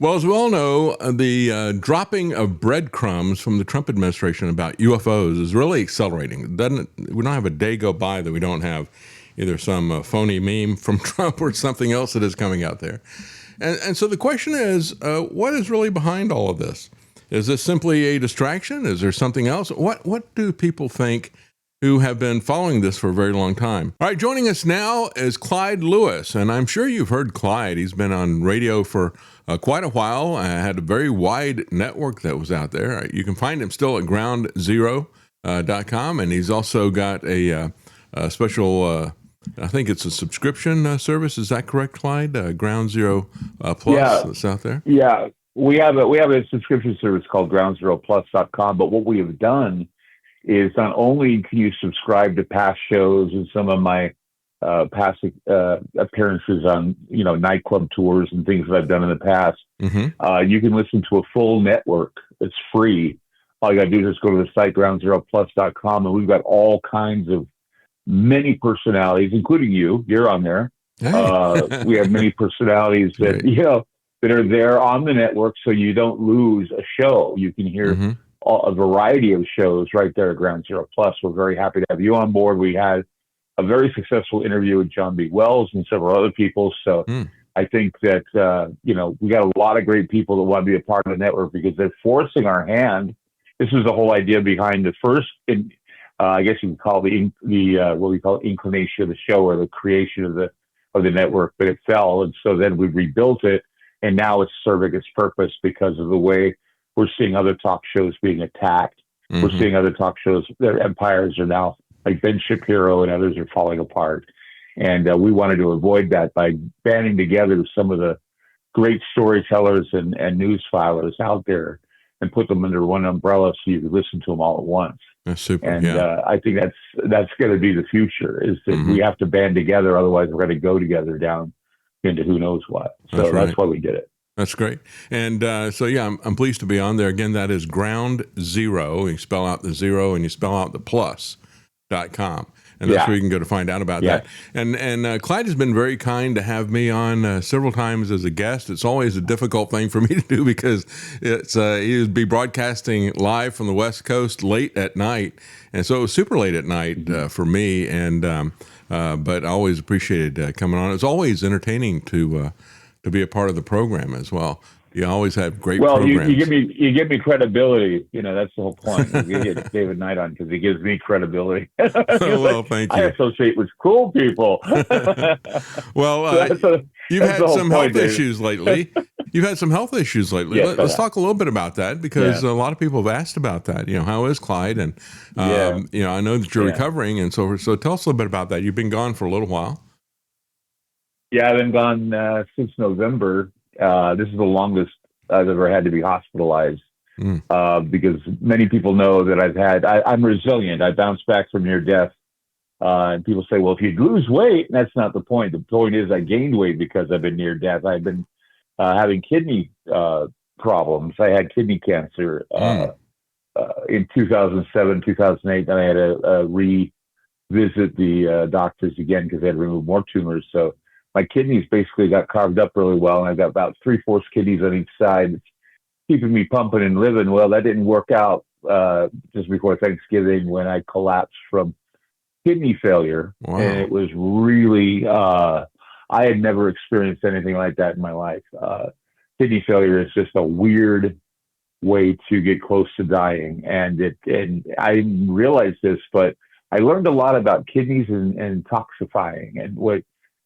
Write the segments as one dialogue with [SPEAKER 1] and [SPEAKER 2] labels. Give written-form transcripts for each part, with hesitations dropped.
[SPEAKER 1] Well, as we all know, the dropping of breadcrumbs from the Trump administration about UFOs is really accelerating. We don't have a day go by that we don't have either some phony meme from Trump or something else that is coming out there. And so the question is, what is really behind all of this? Is this simply a distraction? Is there something else? What do people think who have been following this for a very long time? All right, joining us now is Clyde Lewis, and I'm sure you've heard Clyde. He's been on radio for quite a while. Had a very wide network that was out there. You can find him still at groundzero.com, and he's also got a special, I think it's a subscription service. Is that correct, Clyde? Ground Zero Plus that's out there?
[SPEAKER 2] Yeah, we have a subscription service called groundzeroplus.com, but what we have done is not only can you subscribe to past shows and some of my past appearances on nightclub tours and things that I've done in the past. Mm-hmm. You can listen to a full network. It's free. All you got to do is just go to the site groundzeroplus.com, and we've got all kinds of many personalities, including you. You're on there. Hey. We have many personalities that that are there on the network, so you don't lose a show. You can hear a variety of shows right there at Ground Zero Plus. We're very happy to have you on board. We had a very successful interview with John B. Wells and several other people. So I think that, we got a lot of great people that want to be a part of the network because they're forcing our hand. This is the whole idea behind the first, I guess you can call the what we call inclination of the show or the creation of the network, but it fell. And so then we rebuilt it, and now it's serving its purpose because of the way we're seeing other talk shows being attacked. Mm-hmm. We're seeing other talk shows, their empires are now, like Ben Shapiro and others, are falling apart. And we wanted to avoid that by banding together some of the great storytellers and news filers out there and put them under one umbrella so you could listen to them all at once.
[SPEAKER 1] That's super.
[SPEAKER 2] And I think that's going to be the future, is that we have to band together. Otherwise, we're going to go together down into who knows what. So that's why we did it.
[SPEAKER 1] That's great. And I'm pleased to be on there. Again, that is Ground Zero. You spell out the zero and you spell out the plus.com. And that's where you can go to find out about that. And Clyde has been very kind to have me on several times as a guest. It's always a difficult thing for me to do because he would be broadcasting live from the West Coast late at night. And so it was super late at night for me. And but I always appreciated coming on. It's always entertaining to be a part of the program as well. You always have great programs.
[SPEAKER 2] Well, you give me credibility. That's the whole point. You get David Knight on because he gives me credibility.
[SPEAKER 1] Well, thank you.
[SPEAKER 2] I associate with cool people.
[SPEAKER 1] Well, you've had some health issues lately. Yes, Let's talk a little bit about that because a lot of people have asked about that. How is Clyde? And I know that you're recovering, and so tell us a little bit about that. You've been gone for a little while.
[SPEAKER 2] Yeah, I've been gone since November. This is the longest I've ever had to be hospitalized because many people know that I'm resilient. I bounce back from near death. And people say, well, if you lose weight, that's not the point. The point is I gained weight because I've been near death. I've been having kidney problems. I had kidney cancer in 2007, 2008. Then I had to revisit the doctors again because they had to remove more tumors. So my kidneys basically got carved up really well, and I've got about 3/4 kidneys on each side. It's keeping me pumping and living. Well, that didn't work out just before Thanksgiving when I collapsed from kidney failure. Wow. And it was really, I had never experienced anything like that in my life. Kidney failure is just a weird way to get close to dying. And I didn't realize this, but I learned a lot about kidneys and toxifying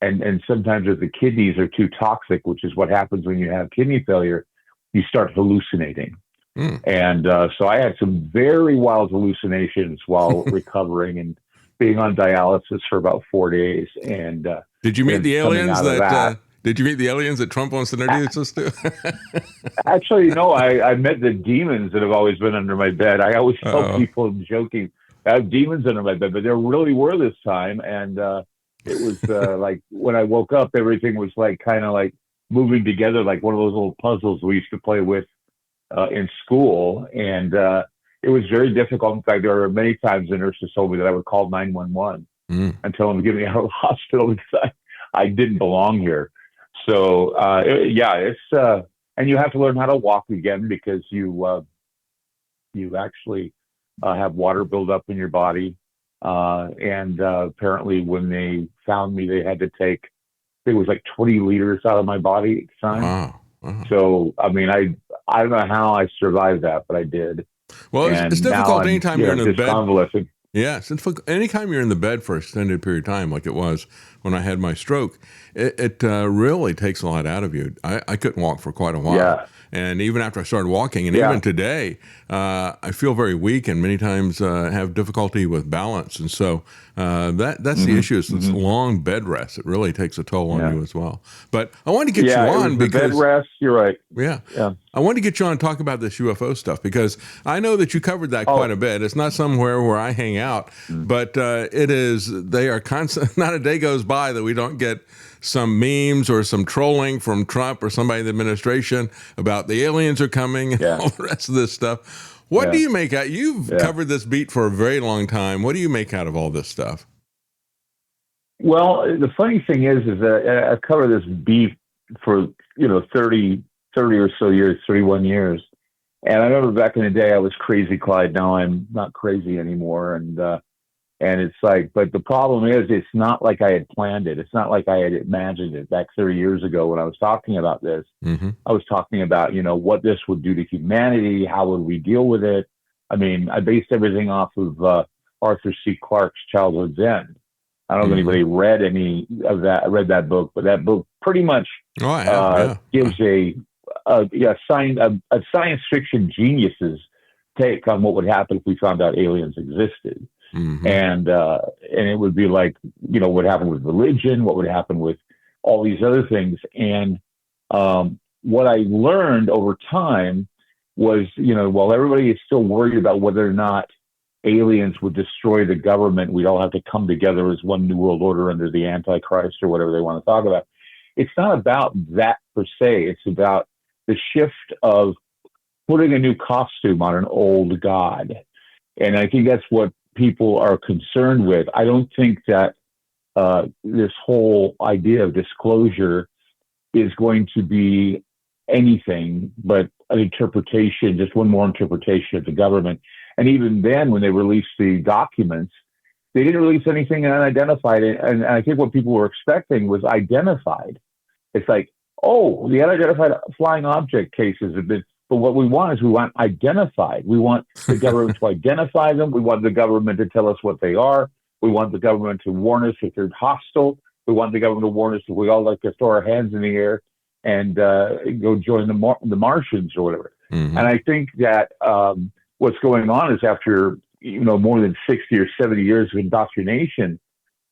[SPEAKER 2] and sometimes if the kidneys are too toxic, which is what happens when you have kidney failure, you start hallucinating. And so I had some very wild hallucinations while recovering and being on dialysis for about 4 days. And
[SPEAKER 1] did you meet the aliens Did you meet the aliens that Trump wants to introduce us to?
[SPEAKER 2] Actually, no. I met the demons that have always been under my bed. I always tell people, I'm joking, I have demons under my bed, but there really were this time, and it was like when I woke up, everything was like kind of like moving together, like one of those little puzzles we used to play with in school, and it was very difficult. In fact, there were many times the nurses told me that I would call 911 and tell them to get me out of the hospital because I didn't belong here. So it's and you have to learn how to walk again because you actually have water build up in your body. And apparently, when they found me, they had to take, I think it was like 20 liters out of my body at the time.
[SPEAKER 1] Wow. Wow.
[SPEAKER 2] So, I mean, I don't know how I survived that, but I did.
[SPEAKER 1] Well, it's
[SPEAKER 2] And now
[SPEAKER 1] difficult
[SPEAKER 2] I'm,
[SPEAKER 1] anytime you're in a
[SPEAKER 2] just
[SPEAKER 1] bed.
[SPEAKER 2] convalescing.
[SPEAKER 1] Yeah, since anytime you're in the bed for an extended period of time, like it was when I had my stroke, it really takes a lot out of you. I couldn't walk for quite a while.
[SPEAKER 2] Yeah.
[SPEAKER 1] And even after I started walking, and
[SPEAKER 2] Yeah.
[SPEAKER 1] even today, I feel very weak and many times have difficulty with balance. And so that's the issue is this long bed rest. It really takes a toll on you as well. But I wanted to get you
[SPEAKER 2] Yeah, it
[SPEAKER 1] on
[SPEAKER 2] was the bed
[SPEAKER 1] because
[SPEAKER 2] rest. You're right.
[SPEAKER 1] yeah.
[SPEAKER 2] Yeah.
[SPEAKER 1] I wanted to get you on and talk about this UFO stuff because I know that you covered that quite a bit. It's not somewhere where I hang out, but they are constant. Not a day goes by that we don't get some memes or some trolling from Trump or somebody in the administration about the aliens are coming and all the rest of this stuff. What do you make out? You've covered this beat for a very long time. What do you make out of all this stuff?
[SPEAKER 2] Well, the funny thing is that I've covered this beef for 30 or so years, 31 years, and I remember back in the day I was crazy, Clyde. Now I'm not crazy anymore, and it's like, but the problem is it's not like I had planned it. It's not like I had imagined it back 30 years ago when I was talking about this. I was talking about what this would do to humanity, how would we deal with it. I mean, I based everything off of Arthur C. Clarke's Childhood's End. I don't know if anybody read any of that. I read that book, but that book pretty much gives a science fiction genius's take on what would happen if we found out aliens existed. And it would be like, what happened with religion, what would happen with all these other things. And what I learned over time was, while everybody is still worried about whether or not aliens would destroy the government, we'd all have to come together as one new world order under the Antichrist or whatever they want to talk about. It's not about that per se. It's about the shift of putting a new costume on an old god. And I think that's what people are concerned with. I don't think that this whole idea of disclosure is going to be anything but an interpretation, just one more interpretation of the government. And even then, when they released the documents, they didn't release anything unidentified. And I think what people were expecting was identified. It's like, oh, the unidentified flying object cases have been, but what we want is we want identified. We want the government to identify them. We want the government to tell us what they are. We want the government to warn us if they're hostile. We want the government to warn us if we all like to throw our hands in the air and go join the Martians or whatever. And I think that what's going on is after more than 60 or 70 years of indoctrination,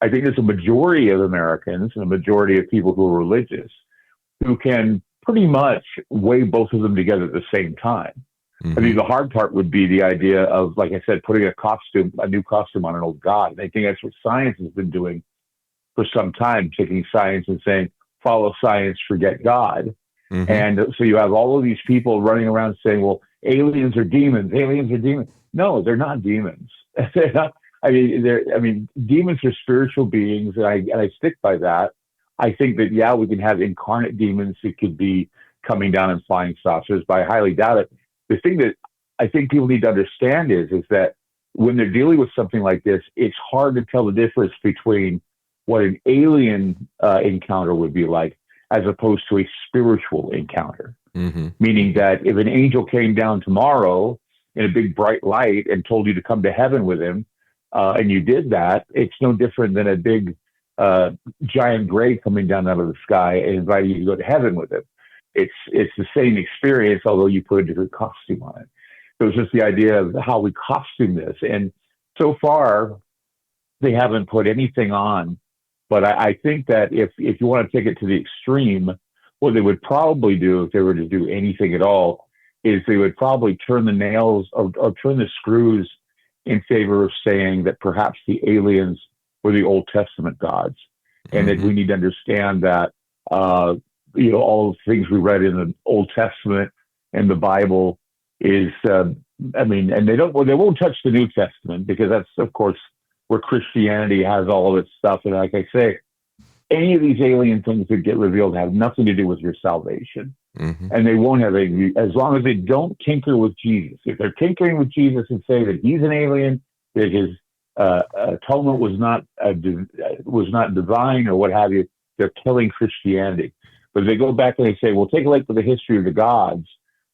[SPEAKER 2] I think there's a majority of Americans and a majority of people who are religious who can pretty much weigh both of them together at the same time. I think the hard part would be the idea of, like I said, putting a new costume on an old god. And I think that's what science has been doing for some time, taking science and saying, follow science, forget God. And so you have all of these people running around saying, well, aliens are demons. Aliens are demons. No, they're not demons. They're not, I mean, demons are spiritual beings, and I stick by that. I think that, we can have incarnate demons who could be coming down in flying saucers, but I highly doubt it. The thing that I think people need to understand is that when they're dealing with something like this, it's hard to tell the difference between what an alien encounter would be like as opposed to a spiritual encounter. Meaning that if an angel came down tomorrow in a big bright light and told you to come to heaven with him, and you did that, it's no different than a big giant gray coming down out of the sky and inviting you to go to heaven with him. It's the same experience, although you put a different costume on it. So it's just the idea of how we costume this. And so far, they haven't put anything on. But I think that if you want to take it to the extreme, what they would probably do if they were to do anything at all is they would probably turn the nails or turn the screws in favor of saying that perhaps the aliens were the Old Testament gods, and that we need to understand that all the things we read in the Old Testament and the Bible is, and they won't touch the New Testament because that's, of course, where Christianity has all of its stuff. And like I say, any of these alien things that get revealed have nothing to do with your salvation. And they won't have any, as long as they don't tinker with Jesus. If they're tinkering with Jesus and say that he's an alien, that his atonement was not divine or what have you, they're killing Christianity. But if they go back and they say, well, take a look at the history of the gods.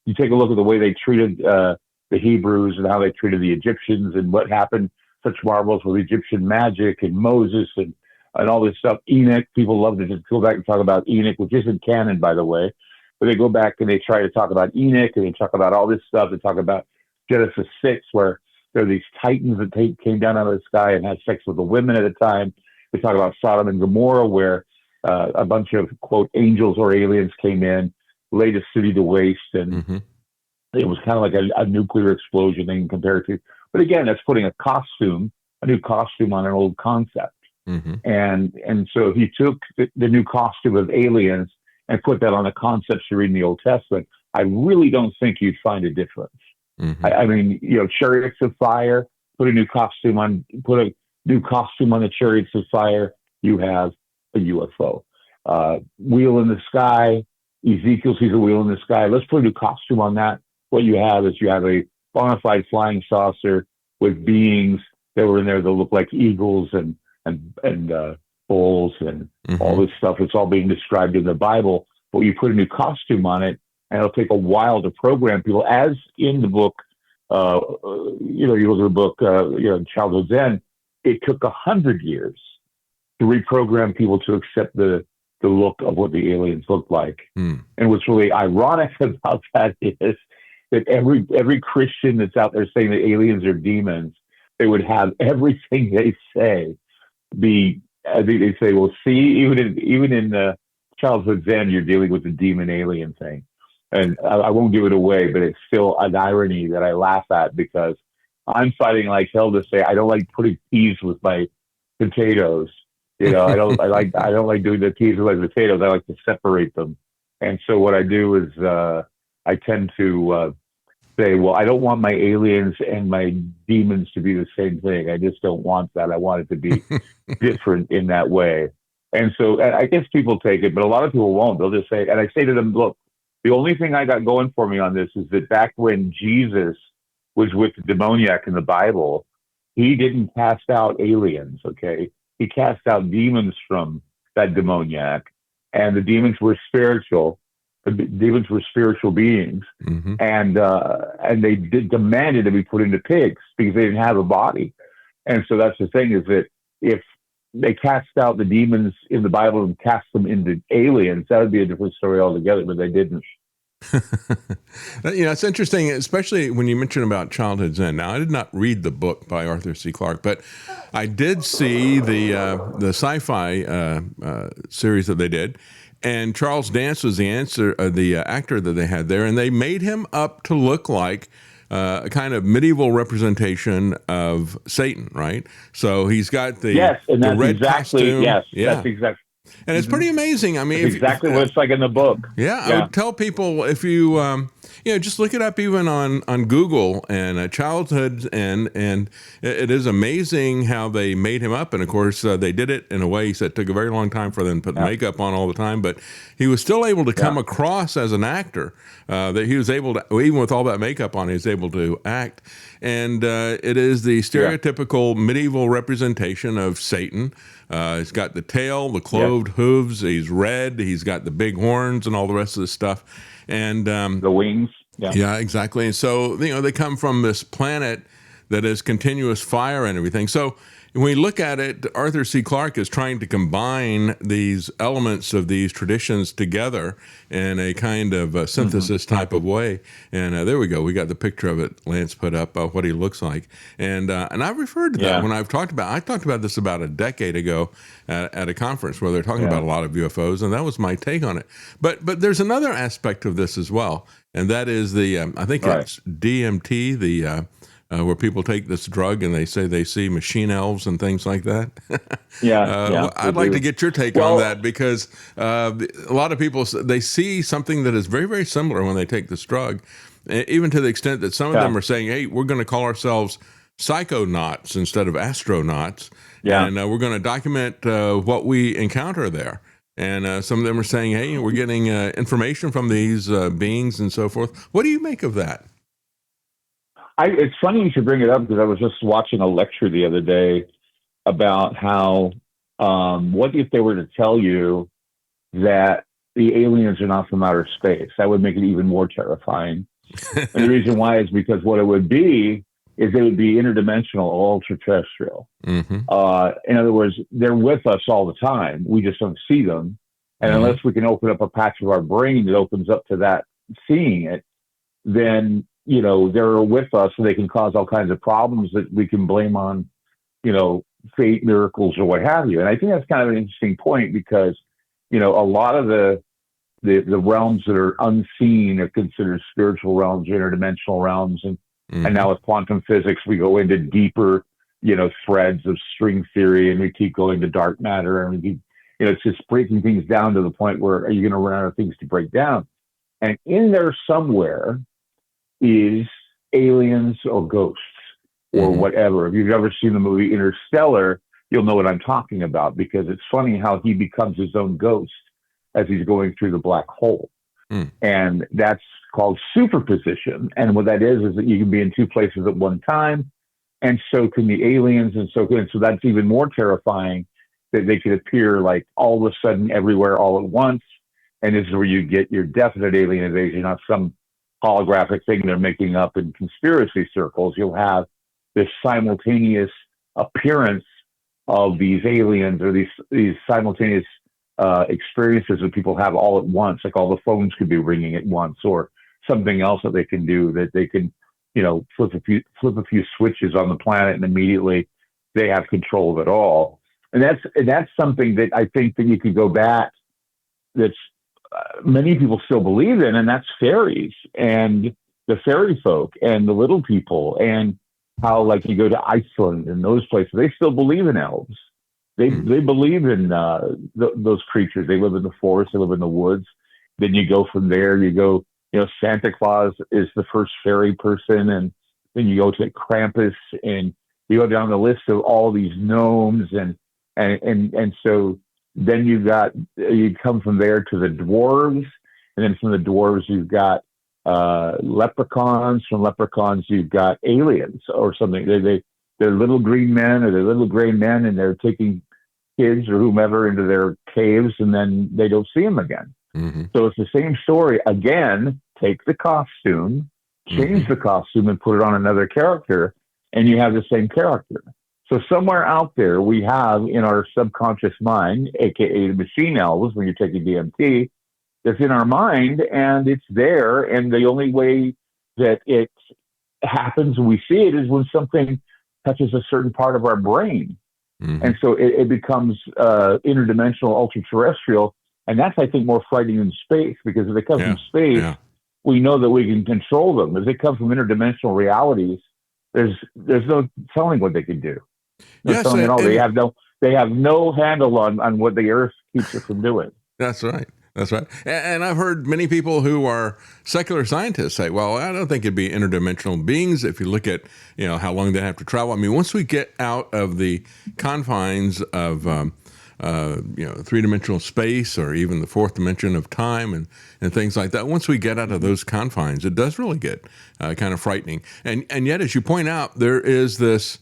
[SPEAKER 2] You take a look at the way they treated the Hebrews and how they treated the Egyptians and what happened, such marvels with Egyptian magic and Moses and all this stuff. Enoch, people love to just go back and talk about Enoch, which isn't canon, by the way. But they go back and they try to talk about Enoch and they talk about all this stuff. They talk about Genesis 6, where there are these titans that came down out of the sky and had sex with the women at the time. They talk about Sodom and Gomorrah, where a bunch of, quote, angels or aliens came in, laid a city to waste, and it was kind of like a nuclear explosion thing compared to. But again, that's putting a new costume on an old concept. And so if you took the new costume of aliens and put that on the concepts you read in the Old Testament, I really don't think you'd find a difference. I mean, chariots of fire, put a new costume on the chariots of fire, you have a UFO. Wheel in the sky, Ezekiel sees a wheel in the sky. Let's put a new costume on that. What you have is you have a bona fide flying saucer with beings that were in there that look like eagles and bulls and all this stuff. It's all being described in the Bible, but you put a new costume on it, and it'll take a while to program people. As in the book, you look at the book, Childhood Zen, it took 100 years to reprogram people to accept the look of what the aliens look like. And what's really ironic about that is that every Christian that's out there saying that aliens are demons, they would have everything they say be, I think they say, well, see, even in Childhood Zen, you're dealing with the demon alien thing. And I won't give it away, but it's still an irony that I laugh at, because I'm fighting like hell to say I don't like putting peas with my potatoes. I don't like doing the peas with my potatoes. I like to separate them. And so what I do is I tend to say, well, I don't want my aliens and my demons to be the same thing. I just don't want that. I want it to be different in that way. And so I guess people take it, but a lot of people won't. They'll just say, and I say to them, look, the only thing I got going for me on this is that back when Jesus was with the demoniac in the Bible, he didn't cast out aliens, okay? He cast out demons from that demoniac, and the demons were spiritual. The demons were spiritual beings, and they demanded to be put into pigs because they didn't have a body. And so that's the thing, is that if they cast out the demons in the Bible and cast them into aliens, that would be a different story altogether, but they didn't.
[SPEAKER 1] It's interesting, especially when you mention about Childhood Zen. Now, I did not read the book by Arthur C. Clarke, but I did see the sci-fi series that they did, and Charles Dance was the actor that they had there, and they made him up to look like a kind of medieval representation of Satan, right? So he's got the red costume.
[SPEAKER 2] Yes, that's exactly.
[SPEAKER 1] And it's pretty amazing. I mean,
[SPEAKER 2] exactly what it's like in the book.
[SPEAKER 1] Yeah, I would tell people, if you just look it up even on Google and childhood, and it is amazing how they made him up. And of course, they did it in a way that took a very long time for them to put makeup on all the time, but he was still able to come across as an actor. That he was able to, even with all that makeup on, he was able to act. And it is the stereotypical medieval representation of Satan. He's got the tail, the cloved hooves. He's red. He's got the big horns and all the rest of the stuff. And
[SPEAKER 2] the wings.
[SPEAKER 1] Yeah, exactly. And so, they come from this planet that is continuous fire and everything. So when we look at it, Arthur C. Clarke is trying to combine these elements of these traditions together in a kind of synthesis type of way. And there we go. We got the picture of it Lance put up, what he looks like. And I've referred to that when I talked about this about a decade ago at a conference where they're talking about a lot of UFOs, and that was my take on it. But there's another aspect of this as well, and that is the, I think it's DMT, where people take this drug and they say they see machine elves and things like that. I'd like to get your take on that, because a lot of people, they see something that is very, very similar when they take this drug, even to the extent that some of them are saying, hey, we're going to call ourselves psychonauts instead of astronauts.
[SPEAKER 2] Yeah.
[SPEAKER 1] and we're going to document what we encounter there. And some of them are saying, hey, we're getting information from these beings and so forth. What do you make of that?
[SPEAKER 2] It's funny you should bring it up because I was just watching a lecture the other day about how what if they were to tell you that the aliens are not from outer space? That would make it even more terrifying. And the reason why is because what it would be is it would be interdimensional, ultra terrestrial.
[SPEAKER 1] Mm-hmm.
[SPEAKER 2] In other words, they're with us all the time. We just don't see them. And
[SPEAKER 1] Mm-hmm.
[SPEAKER 2] unless we can open up a patch of our brain that opens up to that, seeing it, then, they're with us and they can cause all kinds of problems that we can blame on, fate, miracles, or what have you. And I think that's kind of an interesting point because, a lot of the realms that are unseen are considered spiritual realms, interdimensional realms. And now with quantum physics, we go into deeper, threads of string theory, and we keep going to dark matter, and we keep, it's just breaking things down to the point where are you going to run out of things to break down? And in there somewhere is aliens or ghosts or whatever. If you've ever seen the movie Interstellar, you'll know what I'm talking about, because it's funny how he becomes his own ghost as he's going through the black hole. And that's called superposition. And what that is that you can be in two places at one time, and so can the aliens, and so that's even more terrifying, that they could appear like all of a sudden everywhere all at once. And this is where you get your definite alien invasion, not some holographic thing they're making up in conspiracy circles. You'll have this simultaneous appearance of these aliens, or these simultaneous experiences that people have all at once. Like all the phones could be ringing at once, or something else that they can do, that they can, flip a few switches on the planet and immediately they have control of it all. And that's something that I think that you could go back, that's many people still believe in, and that's fairies and the fairy folk and the little people, and how, like, you go to Iceland and those places, they still believe in elves. They believe in those creatures. They live in the forest, they live in the woods. Then you go from there, Santa Claus is the first fairy person, and then you go to Krampus, and you go down the list of all these gnomes, and so then you come from there to the dwarves, and then from the dwarves you've got leprechauns. From leprechauns you've got aliens or something. They're little green men, or they're little gray men, and they're taking kids or whomever into their caves, and then they don't see them again. So it's the same story again. Take the costume, change the costume, and put it on another character, and you have the same character. So somewhere out there, we have in our subconscious mind, aka the machine elves, when you're taking DMT, that's in our mind, and it's there. And the only way that it happens when we see it is when something touches a certain part of our brain. And so it becomes interdimensional, ultra-terrestrial. And that's, I think, more frightening than space, because if they come from space, we know that we can control them. If they come from interdimensional realities, there's no telling what they can do. No telling at all. They have no handle on what the Earth keeps it from doing.
[SPEAKER 1] That's right. That's right. And I've heard many people who are secular scientists say, well, I don't think it'd be interdimensional beings if you look at, how long they have to travel. I mean, once we get out of the confines of, three-dimensional space, or even the fourth dimension of time, and things like that, once we get out of those confines, it does really get kind of frightening. And yet, as you point out, there is this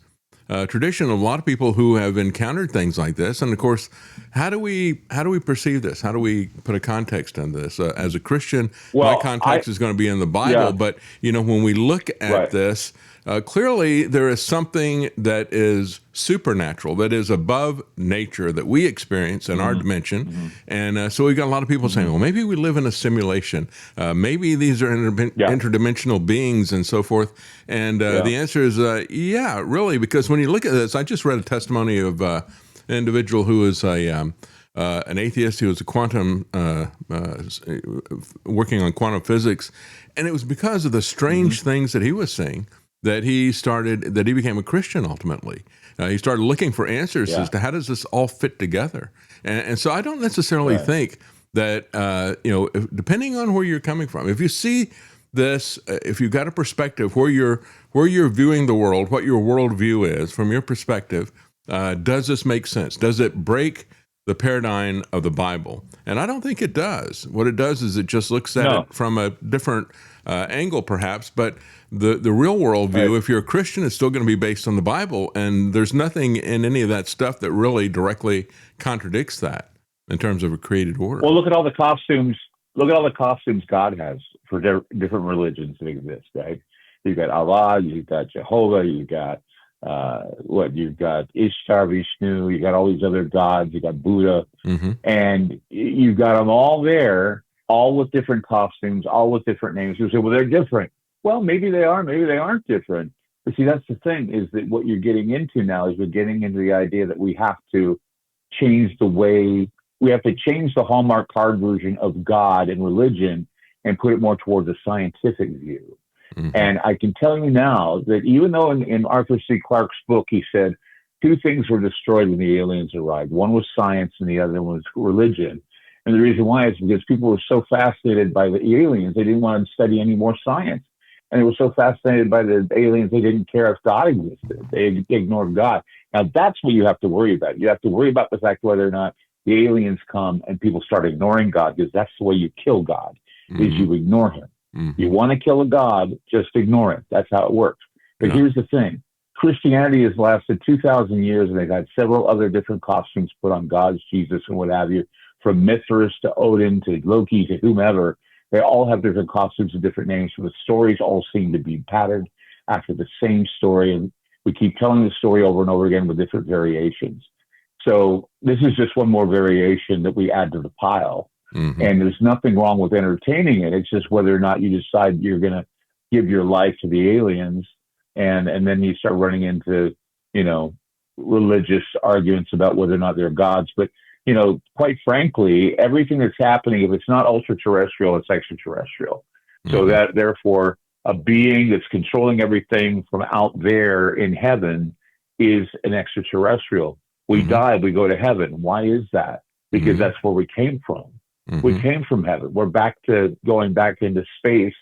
[SPEAKER 1] tradition of a lot of people who have encountered things like this. And of course, how do we perceive this? How do we put a context on this? As a Christian, my context is going to be in the Bible. But when we look at this, clearly there is something that is supernatural, that is above nature, that we experience in our dimension. And so we've got a lot of people saying, well, maybe we live in a simulation. Maybe these are interdimensional beings and so forth. And the answer is, really, because when you look at this, I just read a testimony of an individual who is an atheist. He was a quantum, working on quantum physics. And it was because of the strange things that he was seeing that he became a Christian ultimately. He started looking for answers as to how does this all fit together. And so I don't necessarily think that, depending on where you're coming from, if you see this, if you've got a perspective where you're viewing the world, what your worldview is from your perspective, Does this make sense? Does it break the paradigm of the Bible? And I don't think it does. What it does is it just looks at
[SPEAKER 2] No.
[SPEAKER 1] it from a different angle, perhaps. But the real world view,
[SPEAKER 2] Right.
[SPEAKER 1] if you're a Christian, is still going to be based on the Bible. And there's nothing in any of that stuff that really directly contradicts that in terms of a created order.
[SPEAKER 2] Well, look at all the costumes. Look at all the costumes God has for different religions that exist, right? You've got Allah, you've got Jehovah, you've got you've got Ishtar, Vishnu, you got all these other gods, you got Buddha, and you've got them all there, all with different costumes, all with different names. You say, well, they're different. Well, maybe they are, maybe they aren't different. But see, that's the thing, is that what you're getting into now is we're getting into the idea that we have to change the way, we have to change the Hallmark card version of God and religion and put it more towards a scientific view. And I can tell you now that even though in Arthur C. Clarke's book, he said two things were destroyed when the aliens arrived. One was science and the other was religion. And the reason why is because people were so fascinated by the aliens, they didn't want to study any more science. And they were so fascinated by the aliens, they didn't care if God existed. They ignored God. Now, that's what you have to worry about. You have to worry about the fact whether or not the aliens come and people start ignoring God, because that's the way you kill God, is you ignore him. You want to kill a God, just ignore it. That's how it works. But here's the thing. Christianity has lasted 2,000 years, and they've had several other different costumes put on gods, Jesus, and what have you, from Mithras to Odin to Loki to whomever. They all have different costumes and different names, but the stories all seem to be patterned after the same story, and we keep telling the story over and over again with different variations. So this is just one more variation that we add to the pile. And there's nothing wrong with entertaining it. It's just whether or not you decide you're going to give your life to the aliens, and then you start running into, religious arguments about whether or not they're gods. But, quite frankly, everything that's happening, if it's not ultra-terrestrial, it's extraterrestrial. So that, therefore, a being that's controlling everything from out there in heaven is an extraterrestrial. We die, we go to heaven. Why is that? Because that's where we came from. We came from heaven. We're going back into space,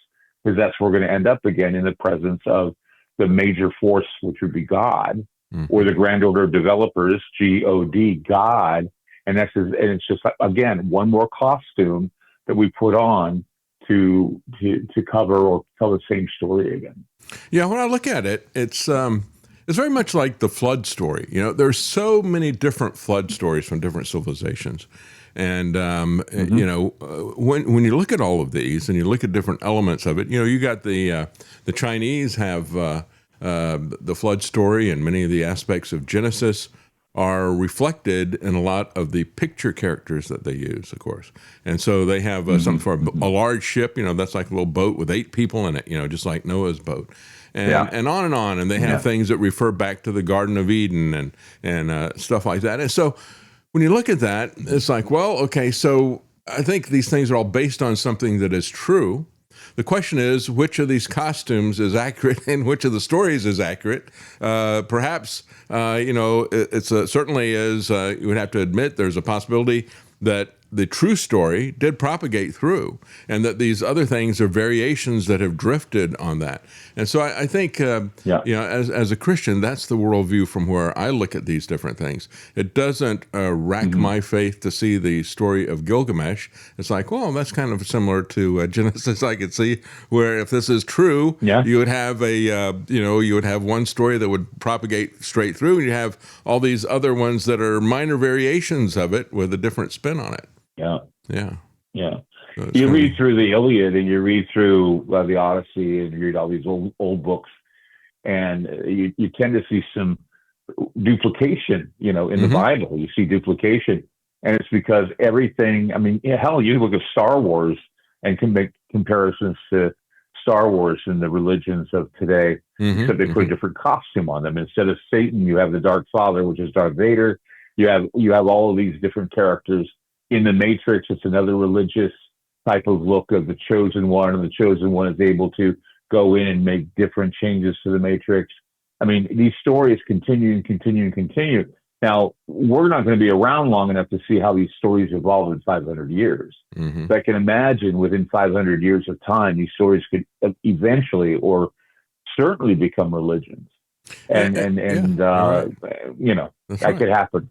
[SPEAKER 2] because that's where we're going to end up again, in the presence of the major force, which would be God, or the Grand Order of Developers, God, God. And it's just, again, one more costume that we put on to cover or tell the same story again.
[SPEAKER 1] Yeah, when I look at it, it's very much like the flood story. There's so many different flood stories from different civilizations. And, when you look at all of these and you look at different elements of it, you got the Chinese have the flood story, and many of the aspects of Genesis are reflected in a lot of the picture characters that they use, of course. And so they have something for a large ship, that's like a little boat with 8 people in it, just like Noah's boat. And on and on. And they have things that refer back to the Garden of Eden and stuff like that. And so when you look at that, it's like, well, okay, so I think these things are all based on something that is true. The question is, which of these costumes is accurate and which of the stories is accurate? Perhaps, it's certainly is, you would have to admit there's a possibility that the true story did propagate through, and that these other things are variations that have drifted on that. And so I think, as a Christian, that's the worldview from where I look at these different things. It doesn't rack my faith to see the story of Gilgamesh. It's like, well, that's kind of similar to Genesis. I could see where if this is true, you would have you would have one story that would propagate straight through, and you have all these other ones that are minor variations of it with a different spin on it.
[SPEAKER 2] Yeah.
[SPEAKER 1] So
[SPEAKER 2] you read through the Iliad, and you read through the Odyssey, and you read all these old books, and you tend to see some duplication, in the Bible. You see duplication, and it's because everything, hell, you look at Star Wars and can make comparisons to Star Wars and the religions of today, except they put a different costume on them. Instead of Satan, you have the Dark Father, which is Darth Vader. You have all of these different characters. In the Matrix, it's another religious type of look of the chosen one, and the chosen one is able to go in and make different changes to the Matrix. These stories continue and continue and continue. Now, we're not going to be around long enough to see how these stories evolve in 500 years. But I can imagine within 500 years of time, these stories could eventually or certainly become religions. and
[SPEAKER 1] You're right.
[SPEAKER 2] you know,
[SPEAKER 1] That's
[SPEAKER 2] that
[SPEAKER 1] right.
[SPEAKER 2] could happen.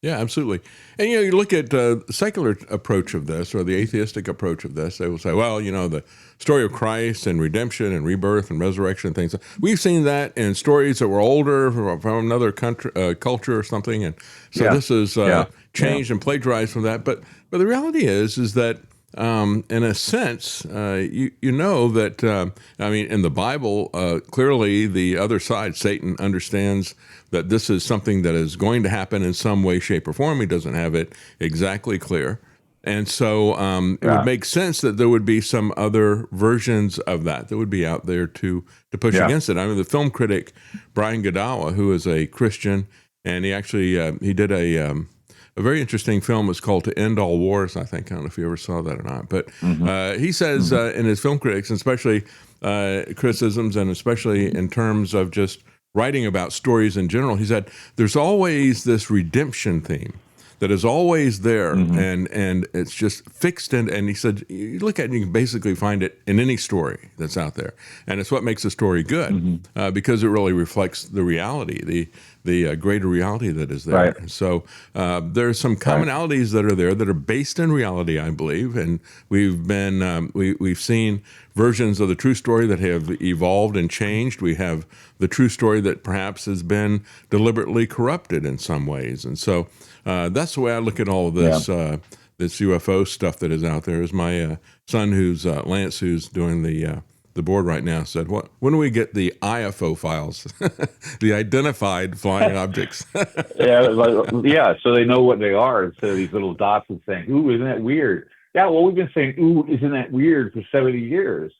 [SPEAKER 1] Yeah, absolutely. And you look at the secular approach of this, or the atheistic approach of this. They will say, well, the story of Christ and redemption and rebirth and resurrection and things. We've seen that in stories that were older from another country, culture or something, and so
[SPEAKER 2] Yeah,
[SPEAKER 1] this is
[SPEAKER 2] yeah, yeah,
[SPEAKER 1] changed and plagiarized from that. But the reality is that. In a sense, you know that in the Bible, clearly the other side, Satan, understands that this is something that is going to happen in some way, shape, or form. He doesn't have it exactly clear, and so it would
[SPEAKER 2] yeah,
[SPEAKER 1] make sense that there would be some other versions of that would be out there to push
[SPEAKER 2] yeah.
[SPEAKER 1] against it. I mean, the film critic Brian Godawa, who is a Christian, and he actually he did a very interesting film. It's called To End All Wars, I think. I don't know if you ever saw that or not. But
[SPEAKER 2] Hmm.
[SPEAKER 1] he says
[SPEAKER 2] Hmm.
[SPEAKER 1] in his film critics, and especially criticisms, and especially in terms of just writing about stories in general, he said there's always this redemption theme that is always there,
[SPEAKER 2] Hmm.
[SPEAKER 1] and it's just fixed. And he said, you look at it, and you can basically find it in any story that's out there, and it's what makes a story good
[SPEAKER 2] Hmm.
[SPEAKER 1] because it really reflects the reality, the greater reality that is there.
[SPEAKER 2] Right,
[SPEAKER 1] So there's some
[SPEAKER 2] right.
[SPEAKER 1] commonalities that are there that are based in reality, I believe, and we've seen versions of the true story that have evolved and changed. We have the true story that perhaps has been deliberately corrupted in some ways, and so that's the way I look at all of
[SPEAKER 2] Yeah.
[SPEAKER 1] this. This UFO stuff that is out there. Is my son, who's Lance, who's doing the board right now, said, "What? When do we get the IFO files, the identified flying objects?"
[SPEAKER 2] Yeah, yeah. So they know what they are instead of these little dots and saying, "Ooh, isn't that weird?" Yeah. Well, we've been saying, "Ooh, isn't that weird?" for 70 years.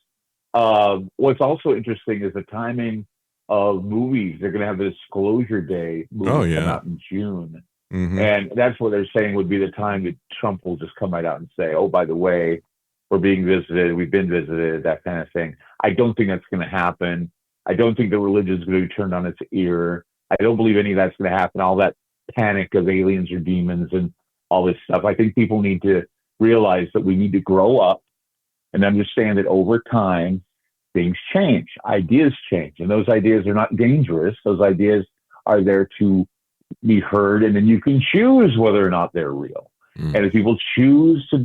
[SPEAKER 2] What's also interesting is the timing of movies. They're going to have the Disclosure Day
[SPEAKER 1] Oh
[SPEAKER 2] movies come
[SPEAKER 1] yeah.
[SPEAKER 2] out in June,
[SPEAKER 1] Hmm.
[SPEAKER 2] and that's what they're saying would be the time that Trump will just come right out and say, "Oh, by the way, we're being visited. We've been visited." That kind of thing. I don't think that's going to happen. I don't think the religion is going to be turned on its ear. I don't believe any of that's going to happen. All that panic of aliens or demons and all this stuff. I think people need to realize that we need to grow up and understand that over time, things change, ideas change, and those ideas are not dangerous. Those ideas are there to be heard, and then you can choose whether or not they're real.
[SPEAKER 1] Mm.
[SPEAKER 2] And if people choose to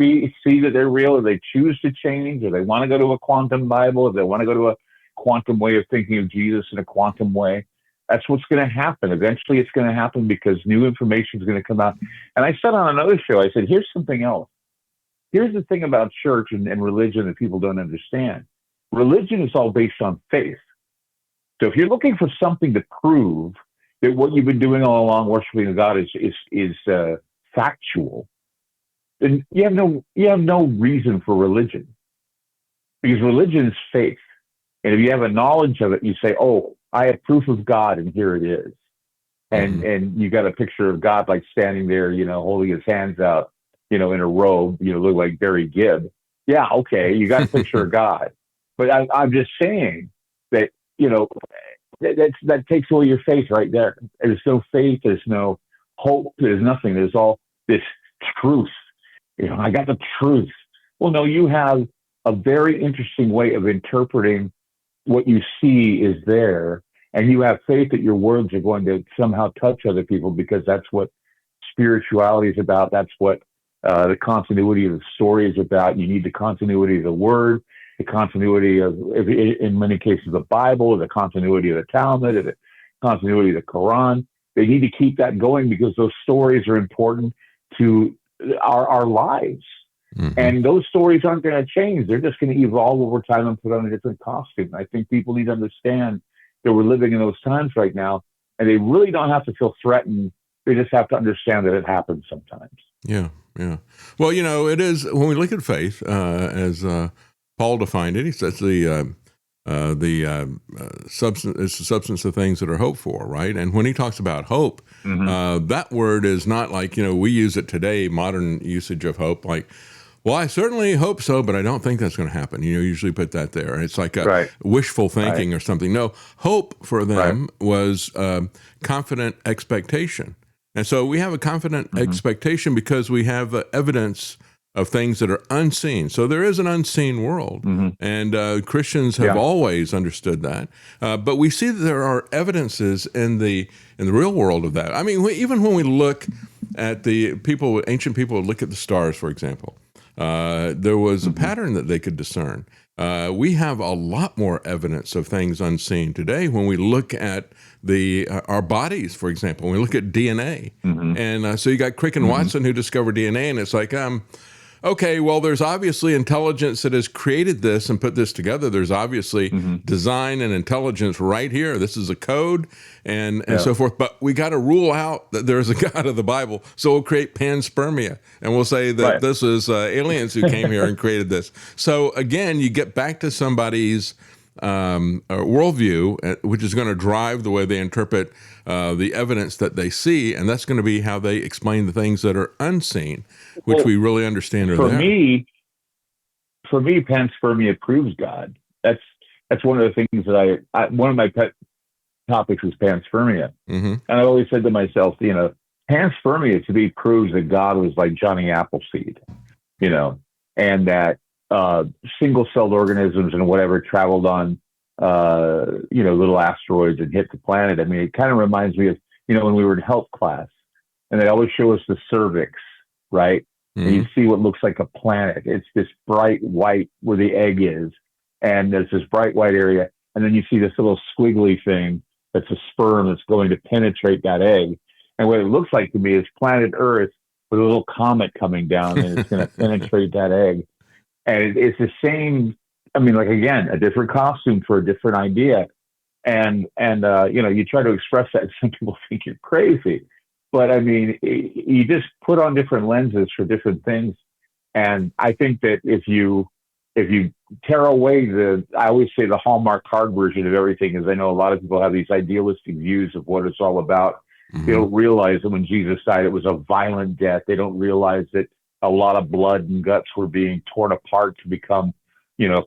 [SPEAKER 2] see that they're real, or they choose to change, or they want to go to a quantum Bible, if they want to go to a quantum way of thinking of Jesus in a quantum way, that's what's going to happen. Eventually, it's going to happen because new information is going to come out. And I said on another show, I said, here's something else. Here's the thing about church and religion that people don't understand. Religion is all based on faith. So if you're looking for something to prove that what you've been doing all along, worshiping God, is factual, then you have no reason for religion, because religion is faith. And if you have a knowledge of it, you say, "Oh, I have proof of God, and here it is."
[SPEAKER 1] Hmm.
[SPEAKER 2] And you got a picture of God like standing there, holding his hands out, in a robe, look like Barry Gibb. Yeah, okay, you got a picture of God, but I'm just saying that you know that takes away your faith right there. There's no faith. There's no hope. There's nothing. There's all this truth. I got the truth. Well, no, you have a very interesting way of interpreting what you see is there, and you have faith that your words are going to somehow touch other people, because that's what spirituality is about. That's what the continuity of the story is about. You need the continuity of the word, the continuity of, in many cases, the Bible, the continuity of the Talmud, the continuity of the Quran. They need to keep that going because those stories are important to our lives.
[SPEAKER 1] Hmm.
[SPEAKER 2] And those stories aren't going to change. They're just going to evolve over time and put on a different costume. I think people need to understand that we're living in those times right now, and they really don't have to feel threatened. They just have to understand that it happens sometimes.
[SPEAKER 1] Yeah, yeah. Well, it is when we look at faith, as Paul defined it. He says the substance is the substance of things that are hoped for, right? And when he talks about hope,
[SPEAKER 2] Mm-hmm.
[SPEAKER 1] that word is not like we use it today, modern usage of hope, like. Well, I certainly hope so, but I don't think that's going to happen. Usually put that there. It's like a
[SPEAKER 2] Right,
[SPEAKER 1] wishful
[SPEAKER 2] right,
[SPEAKER 1] thinking or something. No, hope for
[SPEAKER 2] right.
[SPEAKER 1] them was confident expectation. And so we have a confident
[SPEAKER 2] Mm-hmm.
[SPEAKER 1] expectation because we have evidence of things that are unseen. So there is an unseen world, and Christians have always understood that. But we see that there are evidences in the real world of that. I mean, even when we look at ancient people would look at the stars, for example. There was a pattern that they could discern. We have a lot more evidence of things unseen today when we look at our bodies, for example. When we look at DNA, and so you got Crick and Watson who discovered DNA, and it's like, okay, well, there's obviously intelligence that has created this and put this together. There's obviously design and intelligence right here. This is a code and so forth. But we got to rule out that there's a God of the Bible. So we'll create panspermia, and we'll say that this is aliens who came here and created this. So again, you get back to somebody's worldview, which is going to drive the way they interpret the evidence that they see, and that's going to be how they explain the things that are unseen, which we really understand are there.
[SPEAKER 2] For me, panspermia proves God. That's one of the things that one of my pet topics is panspermia, and I always said to myself, panspermia to me proves that God was like Johnny Appleseed, and that single-celled organisms and whatever traveled on, little asteroids and hit the planet. I mean, it kind of reminds me of, when we were in health class and they always show us the cervix, right? And you see what looks like a planet. It's this bright white where the egg is, and there's this bright white area. And then you see this little squiggly thing that's a sperm that's going to penetrate that egg. And what it looks like to me is planet Earth with a little comet coming down, and it's going to penetrate that egg. And it's the same, again, a different costume for a different idea. And you try to express that, and some people think you're crazy. But you just put on different lenses for different things. And I think that if you tear away I always say the Hallmark card version of everything, is I know a lot of people have these idealistic views of what it's all about. They don't realize that when Jesus died, it was a violent death. They don't realize that a lot of blood and guts were being torn apart to become,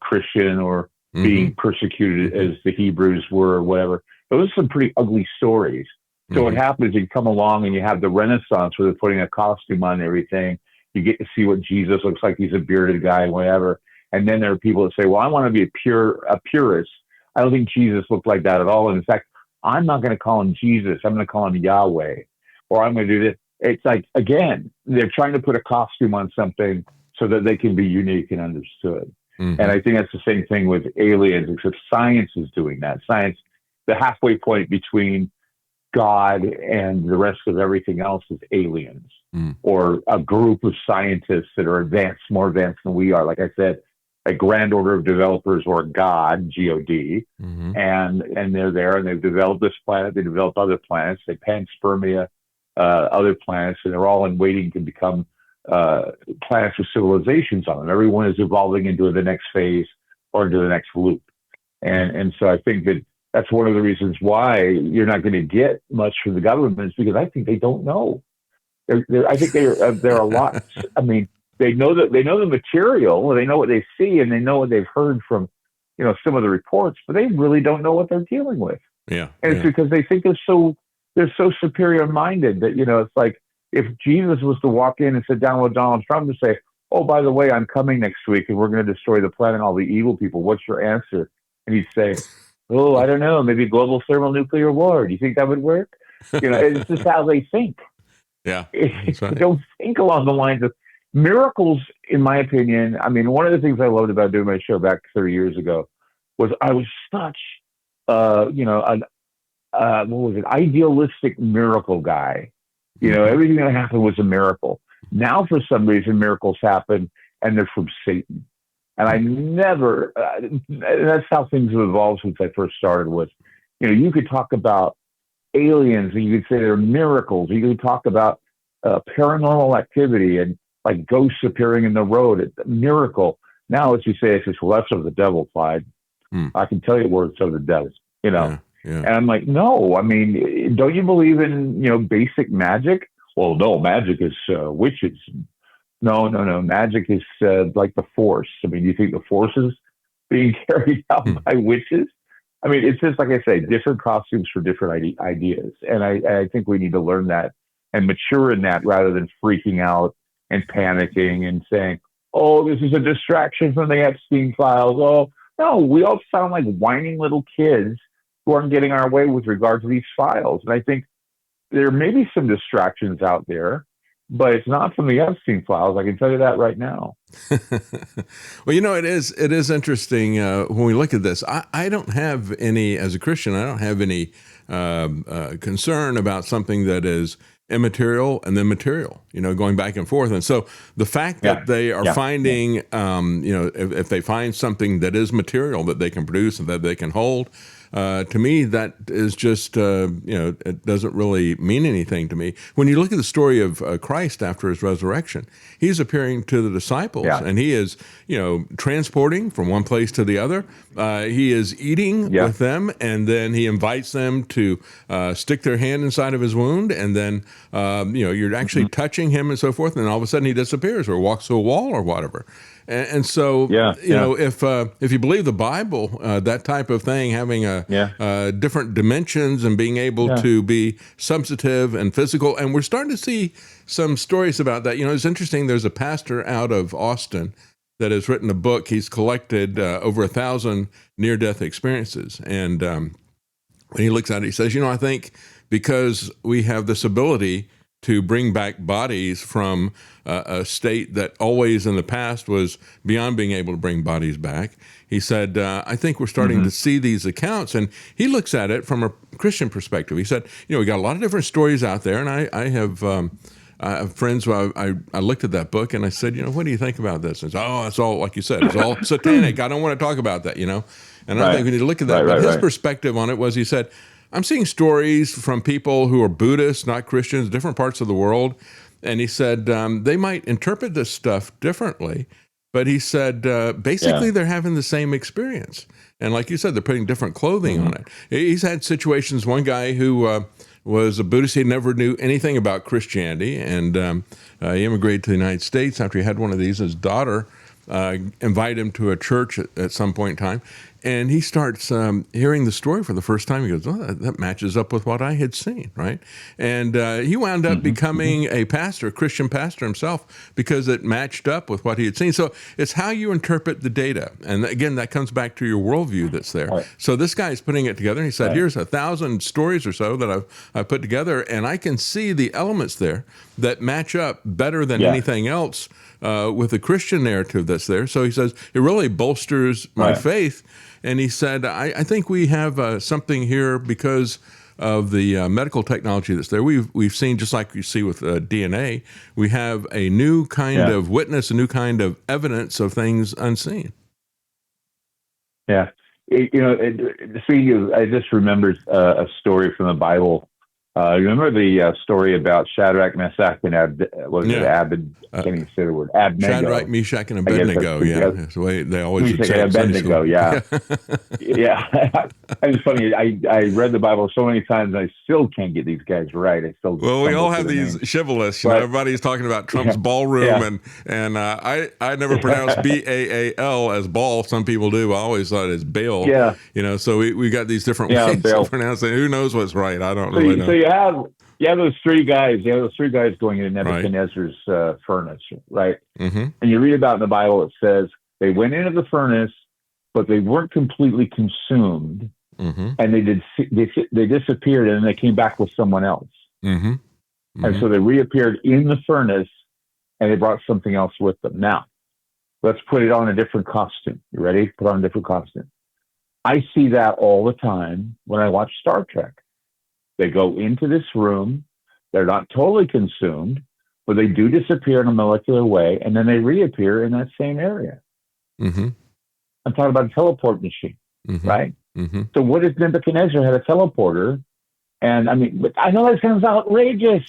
[SPEAKER 2] Christian, or being persecuted as the Hebrews were, or whatever. Those are some pretty ugly stories. So what happens, you come along and you have the Renaissance where they're putting a costume on and everything. You get to see what Jesus looks like. He's a bearded guy, whatever. And then there are people that say, well, I want to be a purist. I don't think Jesus looked like that at all. And in fact, I'm not going to call him Jesus. I'm going to call him Yahweh, or I'm going to do this. It's like, again, they're trying to put a costume on something so that they can be unique and understood. And I think that's the same thing with aliens, except science is doing that. Science, the halfway point between God and the rest of everything else, is aliens, or a group of scientists that are more advanced than we are. Like I said, a grand order of developers, or God, G-O-D, and they're there, and they've developed this planet. They developed other planets. They panspermia other planets, and they're all in waiting to become planets with civilizations on them. Everyone is evolving into the next phase or into the next loop. And so I think that's one of the reasons why you're not going to get much from the governments, because I think they don't know. I think they're a lot. They know the material, they know what they see, and they know what they've heard from, some of the reports, but they really don't know what they're dealing with.
[SPEAKER 1] Yeah.
[SPEAKER 2] And it's because they think they're so superior minded that, it's like, if Jesus was to walk in and sit down with Donald Trump and say, oh, by the way, I'm coming next week and we're going to destroy the planet and all the evil people, what's your answer? And he'd say, oh, I don't know, maybe global thermonuclear war. Do you think that would work? It's just how they think.
[SPEAKER 1] Yeah.
[SPEAKER 2] Right. They don't think along the lines of miracles, in my opinion. One of the things I loved about doing my show back 30 years ago was I was such, an idealistic miracle guy. Everything that happened was a miracle. Now, for some reason, miracles happen and they're from Satan. And I never, that's how things have evolved since I first started with, you could talk about aliens and you could say they're miracles. You could talk about paranormal activity and like ghosts appearing in the road. It's a miracle. Now, as you say, it's just, well, that's of the devil, Clyde. I can tell you where it's of the devil,
[SPEAKER 1] Yeah.
[SPEAKER 2] And I'm like, no, don't you believe in, basic magic? Well, no, magic is witches. No. Magic is like the force. You think the force is being carried out by witches? It's just, like I say, different costumes for different ideas. And I think we need to learn that and mature in that rather than freaking out and panicking and saying, "Oh, this is a distraction from the Epstein files." Oh, no, we all sound like whining little kids who aren't getting our way with regard to these files. And I think there may be some distractions out there, but it's not from the Epstein files. I can tell you that right now.
[SPEAKER 1] Well, it is interesting when we look at this. I don't have any, as a Christian, I don't have any concern about something that is immaterial and then material, going back and forth. And so the fact that they are finding, if they find something that is material that they can produce and that they can hold, to me, that is just, it doesn't really mean anything to me. When you look at the story of Christ after his resurrection, he's appearing to the disciples and he is, transporting from one place to the other. He is eating with them, and then he invites them to stick their hand inside of his wound. And then, you're actually touching him and so forth. And all of a sudden he disappears or walks to a wall or whatever. And so, if you believe the Bible, that type of thing, having different dimensions and being able to be substantive and physical, and we're starting to see some stories about that. It's interesting. There's a pastor out of Austin that has written a book. He's collected over 1,000 near-death experiences, and when he looks at it, he says, I think because we have this ability to bring back bodies from a state that always in the past was beyond being able to bring bodies back. He said, I think we're starting to see these accounts. And he looks at it from a Christian perspective. He said, we got a lot of different stories out there. And I have friends who I looked at that book and I said, what do you think about this? And said, it's all, like you said, it's all satanic. I don't want to talk about that, And I think we need to look at that. But his perspective on it was, he said, I'm seeing stories from people who are Buddhists, not Christians, different parts of the world. And he said they might interpret this stuff differently. But he said, basically, they're having the same experience. And like you said, they're putting different clothing on it. He's had situations, one guy who was a Buddhist, he never knew anything about Christianity. And he immigrated to the United States after he had one of these. His daughter invited him to a church at some point in time. And he starts hearing the story for the first time. He goes, that matches up with what I had seen, right? And he wound up becoming a pastor, a Christian pastor himself, because it matched up with what he had seen. So it's how you interpret the data. And again, that comes back to your worldview that's there. Right. So this guy is putting it together. And he said, here's 1,000 stories or so that I've put together, and I can see the elements there that match up better than anything else with the Christian narrative that's there. So he says, it really bolsters my faith. And he said, I think we have something here because of the medical technology that's there. We've seen, just like you see with DNA, we have a new kind of witness, a new kind of evidence of things unseen.
[SPEAKER 2] Yeah. Speaking of, I just remembered a story from the Bible. Remember the story about Shadrach, Meshach, and Abednego?
[SPEAKER 1] Shadrach, Meshach, and Abednego. That's the way they always would say it.
[SPEAKER 2] Abednego. Yeah. It's funny. I read the Bible so many times, and I still can't get these guys right.
[SPEAKER 1] Well, we all have these shibboleths. Everybody's talking about Trump's ballroom, and I never pronounce Baal as ball. Some people do. I always thought it's Baal.
[SPEAKER 2] Yeah.
[SPEAKER 1] So we got these different ways of pronouncing it. Who knows what's right? I don't really know.
[SPEAKER 2] So you have those three guys. You have those three guys going into Nebuchadnezzar's furnace, right? Mm-hmm. And you read about in the Bible, it says they went into the furnace, but they weren't completely consumed, and they disappeared, and then they came back with someone else. Mm-hmm. Mm-hmm. And so they reappeared in the furnace, and they brought something else with them. Now, let's put it on a different costume. You ready? Put on a different costume. I see that all the time when I watch Star Trek. They go into this room. They're not totally consumed, but they do disappear in a molecular way, and then they reappear in that same area. Mm-hmm. I'm talking about a teleport machine, right? Mm-hmm. So what if Nebuchadnezzar had a teleporter? And I know that sounds outrageous,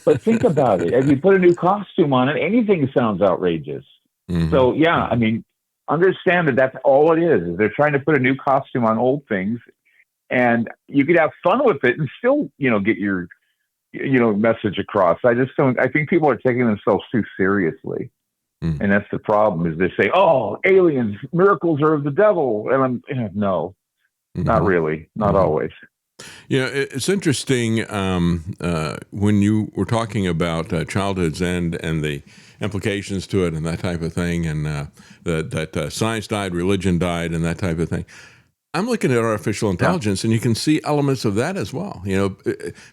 [SPEAKER 2] but think about it. If you put a new costume on it, anything sounds outrageous. Mm-hmm. So understand that that's all it is. They're trying to put a new costume on old things. And you could have fun with it and still, get your, message across. I think people are taking themselves too seriously. Mm. And that's the problem, is they say, aliens, miracles are of the devil. And no, not really, not always.
[SPEAKER 1] It's interesting when you were talking about childhood's end and the implications to it and that type of thing, and that science died, religion died, and that type of thing. I'm looking at artificial intelligence, and you can see elements of that as well.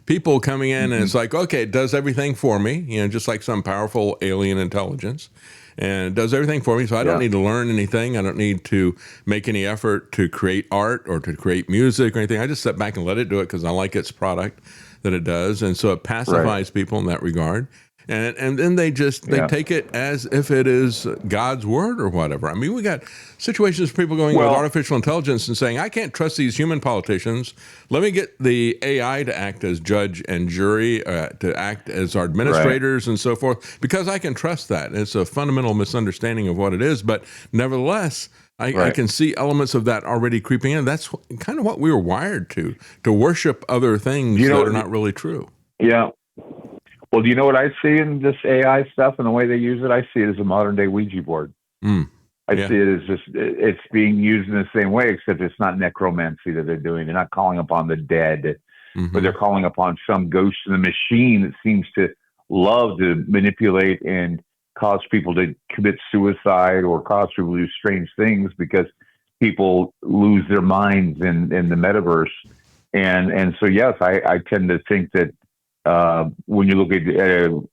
[SPEAKER 1] People coming in, and it's like, okay, it does everything for me, just like some powerful alien intelligence. And it does everything for me, so I don't need to learn anything. I don't need to make any effort to create art or to create music or anything. I just sit back and let it do it because I like its product that it does. And so it pacifies people in that regard. And then they take it as if it is God's word or whatever. I mean, we got situations of people going with artificial intelligence and saying, I can't trust these human politicians. Let me get the AI to act as judge and jury, to act as our administrators and so forth, because I can trust that. It's a fundamental misunderstanding of what it is. But nevertheless, I can see elements of that already creeping in. That's kind of what we were wired to worship other things that are not really true.
[SPEAKER 2] Yeah. Well, do you know what I see in this AI stuff and the way they use it? I see it as a modern day Ouija board. I see it as it's being used in the same way, except it's not necromancy that they're doing. They're not calling upon the dead, but they're calling upon some ghost in the machine that seems to love to manipulate and cause people to commit suicide or cause people to do strange things because people lose their minds in the metaverse. And so, yes, I tend to think that when you look at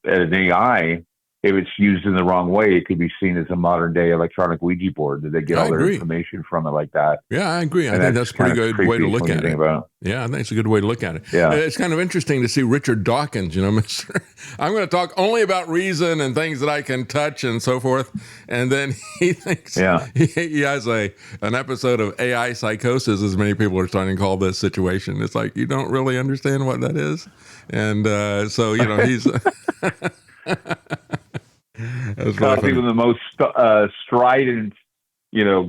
[SPEAKER 2] an AI, if it's used in the wrong way, it could be seen as a modern day electronic Ouija board that they get all their information from it like that.
[SPEAKER 1] Yeah, I agree. I think that's a pretty good way to look at it. Yeah, I think it's a good way to look at it.
[SPEAKER 2] Yeah.
[SPEAKER 1] It's kind of interesting to see Richard Dawkins, Mr. I'm going to talk only about reason and things that I can touch and so forth. And then he thinks he has an episode of AI psychosis, as many people are starting to call this situation. It's like, you don't really understand what that is. And so, he's...
[SPEAKER 2] Even the most strident,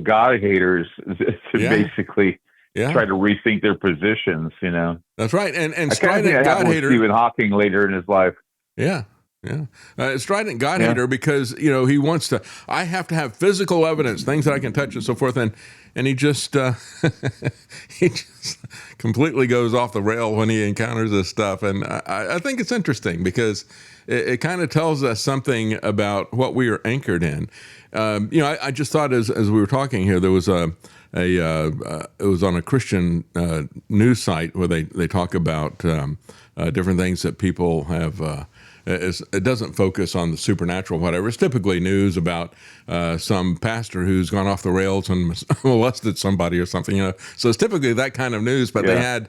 [SPEAKER 2] God haters to basically try to rethink their positions.
[SPEAKER 1] That's right, and strident God hater.
[SPEAKER 2] Stephen Hawking later in his life.
[SPEAKER 1] Yeah. Strident God hater because he wants to. I have to have physical evidence, things that I can touch and so forth, and he just he just completely goes off the rail when he encounters this stuff, and I think it's interesting because it kind of tells us something about what we are anchored in. I just thought as we were talking here, there was it was on a Christian news site where they talk about different things that people have. It doesn't focus on the supernatural, whatever. It's typically news about some pastor who's gone off the rails and molested somebody or something. So it's typically that kind of news. But they had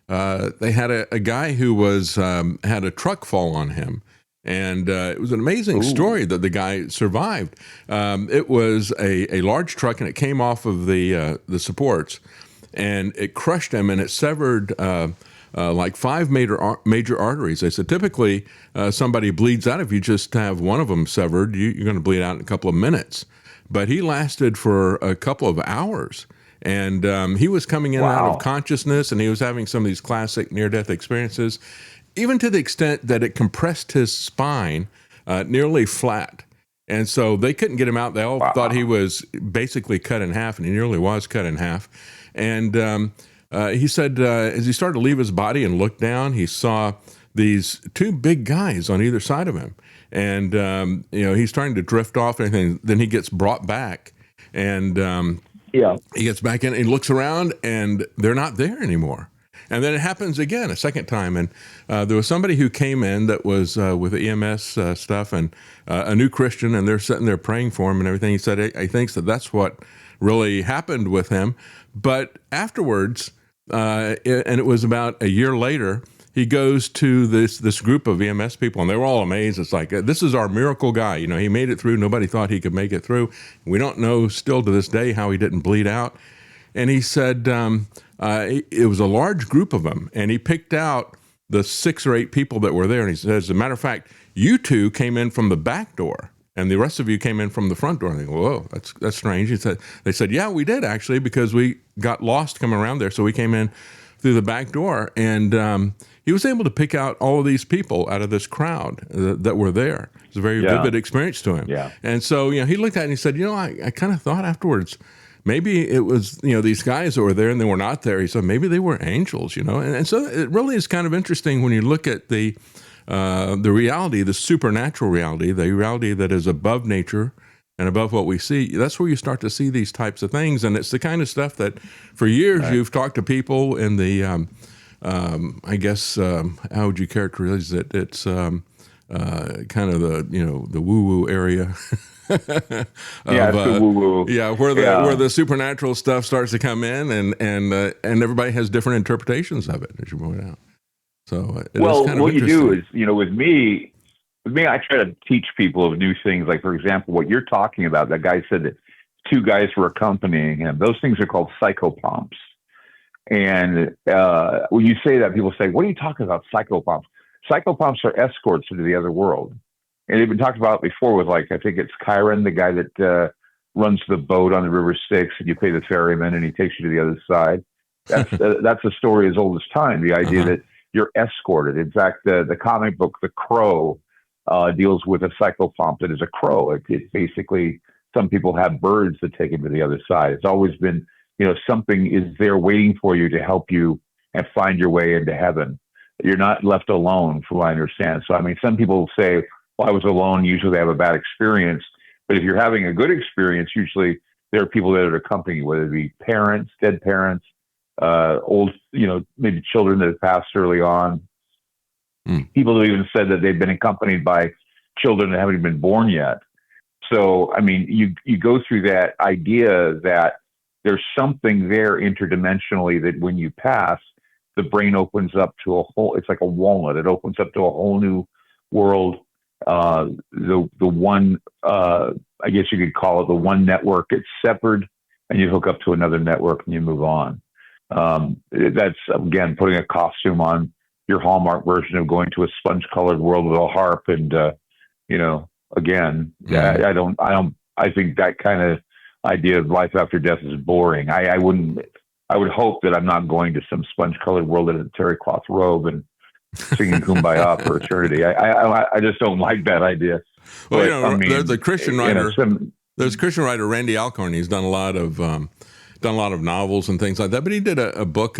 [SPEAKER 1] a guy who was had a truck fall on him, and it was an amazing story that the guy survived. It was a large truck, and it came off of the supports, and it crushed him, and it severed. Like 5 major arteries. They said typically somebody bleeds out if you just have one of them severed. You're going to bleed out in a couple of minutes. But he lasted for a couple of hours. And he was coming in and out of consciousness, and he was having some of these classic near-death experiences, even to the extent that it compressed his spine nearly flat. And so they couldn't get him out. They all thought he was basically cut in half, and he nearly was cut in half. And he said as he started to leave his body and looked down, he saw these 2 big guys on either side of him. And, he's starting to drift off and everything. Then he gets brought back, and he gets back in and he looks around, and they're not there anymore. And then it happens again a second time. And there was somebody who came in that was with the EMS stuff, and a new Christian, and they're sitting there praying for him and everything. He said he thinks that's what really happened with him. But afterwards, and it was about a year later, he goes to this group of EMS people, and they were all amazed. It's like, this is our miracle guy. He made it through. Nobody thought he could make it through. We don't know still to this day how he didn't bleed out. And he said it was a large group of them, and he picked out the 6 or 8 people that were there. And he said, as a matter of fact, you 2 came in from the back door, and the rest of you came in from the front door. And they go, whoa, that's strange. They said, yeah, we did actually, because we got lost coming around there. So we came in through the back door, and he was able to pick out all of these people out of this crowd that were there. It was a very vivid experience to him. Yeah. And so, he looked at it and he said, I kind of thought afterwards, maybe it was, these guys that were there and they were not there. He said maybe they were angels, and so it really is kind of interesting when you look at the reality, the supernatural reality, the reality that is above nature and above what we see. That's where you start to see these types of things, and it's the kind of stuff that for years you've talked to people in the, I guess, how would you characterize it? It's kind of the woo-woo area.
[SPEAKER 2] It's the woo-woo.
[SPEAKER 1] Where the supernatural stuff starts to come in, and everybody has different interpretations of it, as you point out. So
[SPEAKER 2] what you do is, with me, I try to teach people of new things. Like, for example, what you're talking about, that guy said that two guys were accompanying him. Those things are called psychopomps. And when you say that, people say, what are you talking about, psychopomps? Psychopomps are escorts into the other world. And they've been talked about before with, like, I think it's Chiron, the guy that runs the boat on the River Styx, and you pay the ferryman and he takes you to the other side. That's a story as old as time, the idea that you're escorted. In fact, the comic book, The Crow, deals with a psychopomp that is a crow. It's basically, some people have birds that take them to the other side. It's always been, something is there waiting for you to help you and find your way into heaven. You're not left alone, from what I understand. So, I mean, some people say, well, I was alone. Usually they have a bad experience. But if you're having a good experience, usually there are people that are accompanying you, whether it be parents, dead parents, old, maybe children that have passed early on. People have even said that they've been accompanied by children that haven't even been born yet. So, I mean, you go through that idea that there's something there interdimensionally that when you pass, the brain opens up to a whole, it's like a walnut. It opens up to a whole new world. The one, I guess you could call it the one network. It's severed, and you hook up to another network and you move on. That's, again, putting a costume on, your Hallmark version of going to a sponge-colored world with a harp. And, again, I think that kind of idea of life after death is boring. I would hope that I'm not going to some sponge-colored world in a terry cloth robe and singing Kumbaya for eternity. I just don't like that idea.
[SPEAKER 1] Well, there's a Christian writer. There's a Christian writer, Randy Alcorn. He's done a lot of novels and things like that. But he did a book,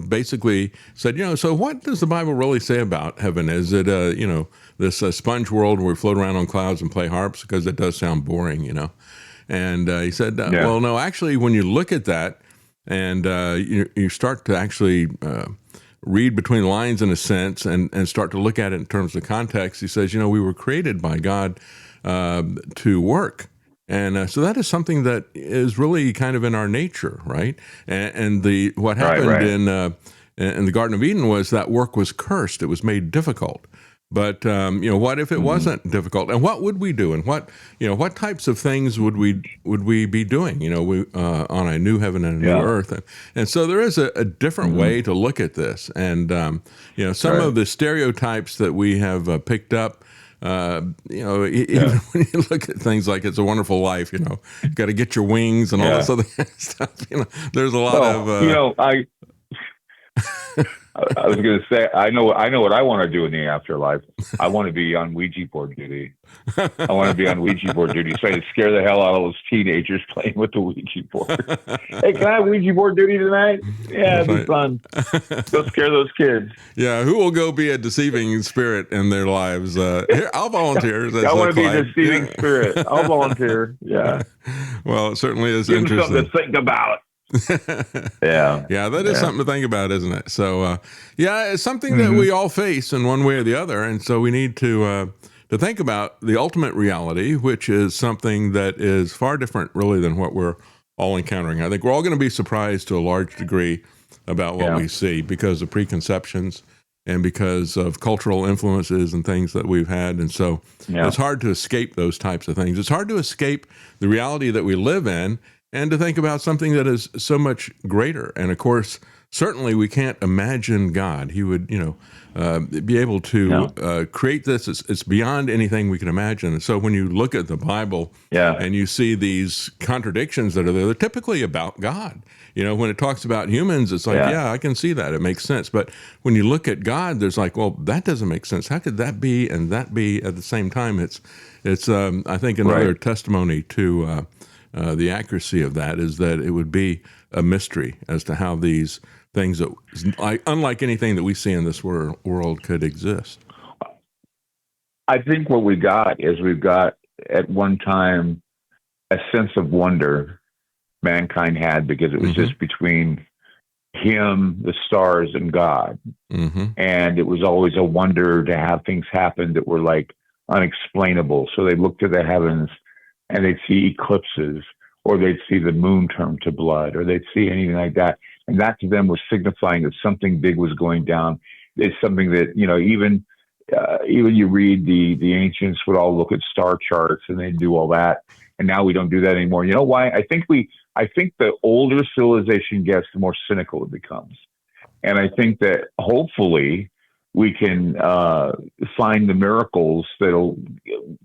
[SPEAKER 1] basically said, so what does the Bible really say about heaven? Is it, this sponge world where we float around on clouds and play harps? Because it does sound boring, And he said, well, no, actually, when you look at that and you start to actually read between the lines in a sense and start to look at it in terms of context, he says, we were created by God to work. And so that is something that is really kind of in our nature, right? And what happened in the Garden of Eden was that work was cursed. It was made difficult. But what if it wasn't difficult? And what would we do? And what types of things would we be doing? On a new heaven and a new earth. And so there is a different way to look at this. And some of the stereotypes that we have picked up. Even when you look at things like It's a Wonderful Life, you got to get your wings and all this other stuff. There's a lot of.
[SPEAKER 2] I was going to say, I know what I want to do in the afterlife. I want to be on Ouija board duty. I want to be on Ouija board duty, so I can scare the hell out of those teenagers playing with the Ouija board. Hey, can I have Ouija board duty tonight? Yeah, it'd be fun. Go scare those kids.
[SPEAKER 1] Yeah, who will go be a deceiving spirit in their lives? Here, I'll volunteer.
[SPEAKER 2] I want to be a deceiving spirit. I'll volunteer. Yeah.
[SPEAKER 1] Well, it certainly is
[SPEAKER 2] Give
[SPEAKER 1] interesting.
[SPEAKER 2] Something to think about.
[SPEAKER 1] That is something to think about, isn't it? So it's something that we all face in one way or the other, and so we need to think about the ultimate reality, which is something that is far different really than what we're all encountering. I think we're all going to be surprised to a large degree about what we see because of preconceptions and because of cultural influences and things that we've had. And so it's hard to escape those types of things. It's hard to escape the reality that we live in and to think about something that is so much greater. And of course, certainly we can't imagine God. He would, be able to create this. It's beyond anything we can imagine. And so when you look at the Bible and you see these contradictions that are there, they're typically about God. When it talks about humans, it's like, I can see that. It makes sense. But when you look at God, there's like, well, that doesn't make sense. How could that be and that be at the same time? It's I think, another testimony to the accuracy of that is that it would be a mystery as to how these things that, unlike anything that we see in this world, could exist.
[SPEAKER 2] I think what we got is we've got at one time a sense of wonder mankind had because it was just between him, the stars, and God. And it was always a wonder to have things happen that were like unexplainable. So they looked to the heavens and they'd see eclipses, or they'd see the moon turn to blood, or they'd see anything like that. And that to them was signifying that something big was going down. It's something that, you know, even you read the ancients would all look at star charts and they'd do all that. And now we don't do that anymore. You know why? I think the older civilization gets, the more cynical it becomes. And I think that hopefully we can find the miracles that'll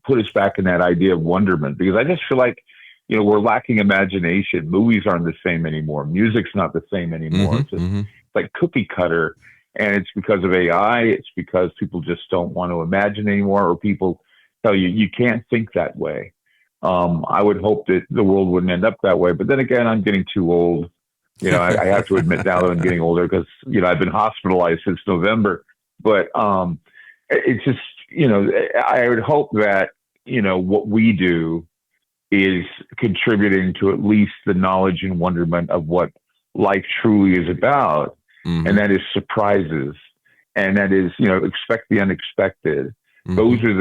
[SPEAKER 2] put us back in that idea of wonderment. Because I just feel like, you know, we're lacking imagination. Movies aren't the same anymore. Music's not the same anymore. It's just like cookie cutter. And it's because of AI. It's because people just don't want to imagine anymore, or people tell you, you can't think that way. I would hope that the world wouldn't end up that way. But then again, I'm getting too old. You know, I have to admit now that I'm getting older because, you know, I've been hospitalized since November. But it's just, you know, I would hope that, you know, what we do is contributing to at least the knowledge and wonderment of what life truly is about. And that is surprises. And that is, you know, expect the unexpected. Those are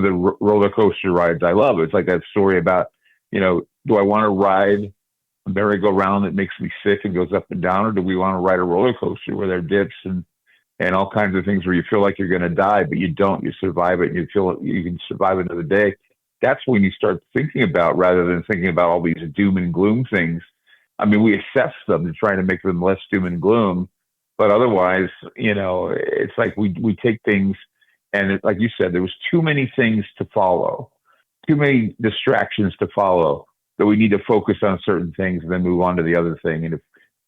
[SPEAKER 2] the roller coaster rides I love. It's like that story about, you know, do I want to ride a merry-go-round that makes me sick and goes up and down, or do we want to ride a roller coaster where there are dips and all kinds of things where you feel like you're going to die, but you don't. You survive it, and you feel you can survive another day. That's when you start thinking about, rather than thinking about all these doom and gloom things. I mean, we assess them to try to make them less doom and gloom, but otherwise, you know, it's like we take things, and like you said, there was too many things to follow, too many distractions to follow, that we need to focus on certain things and then move on to the other thing. And if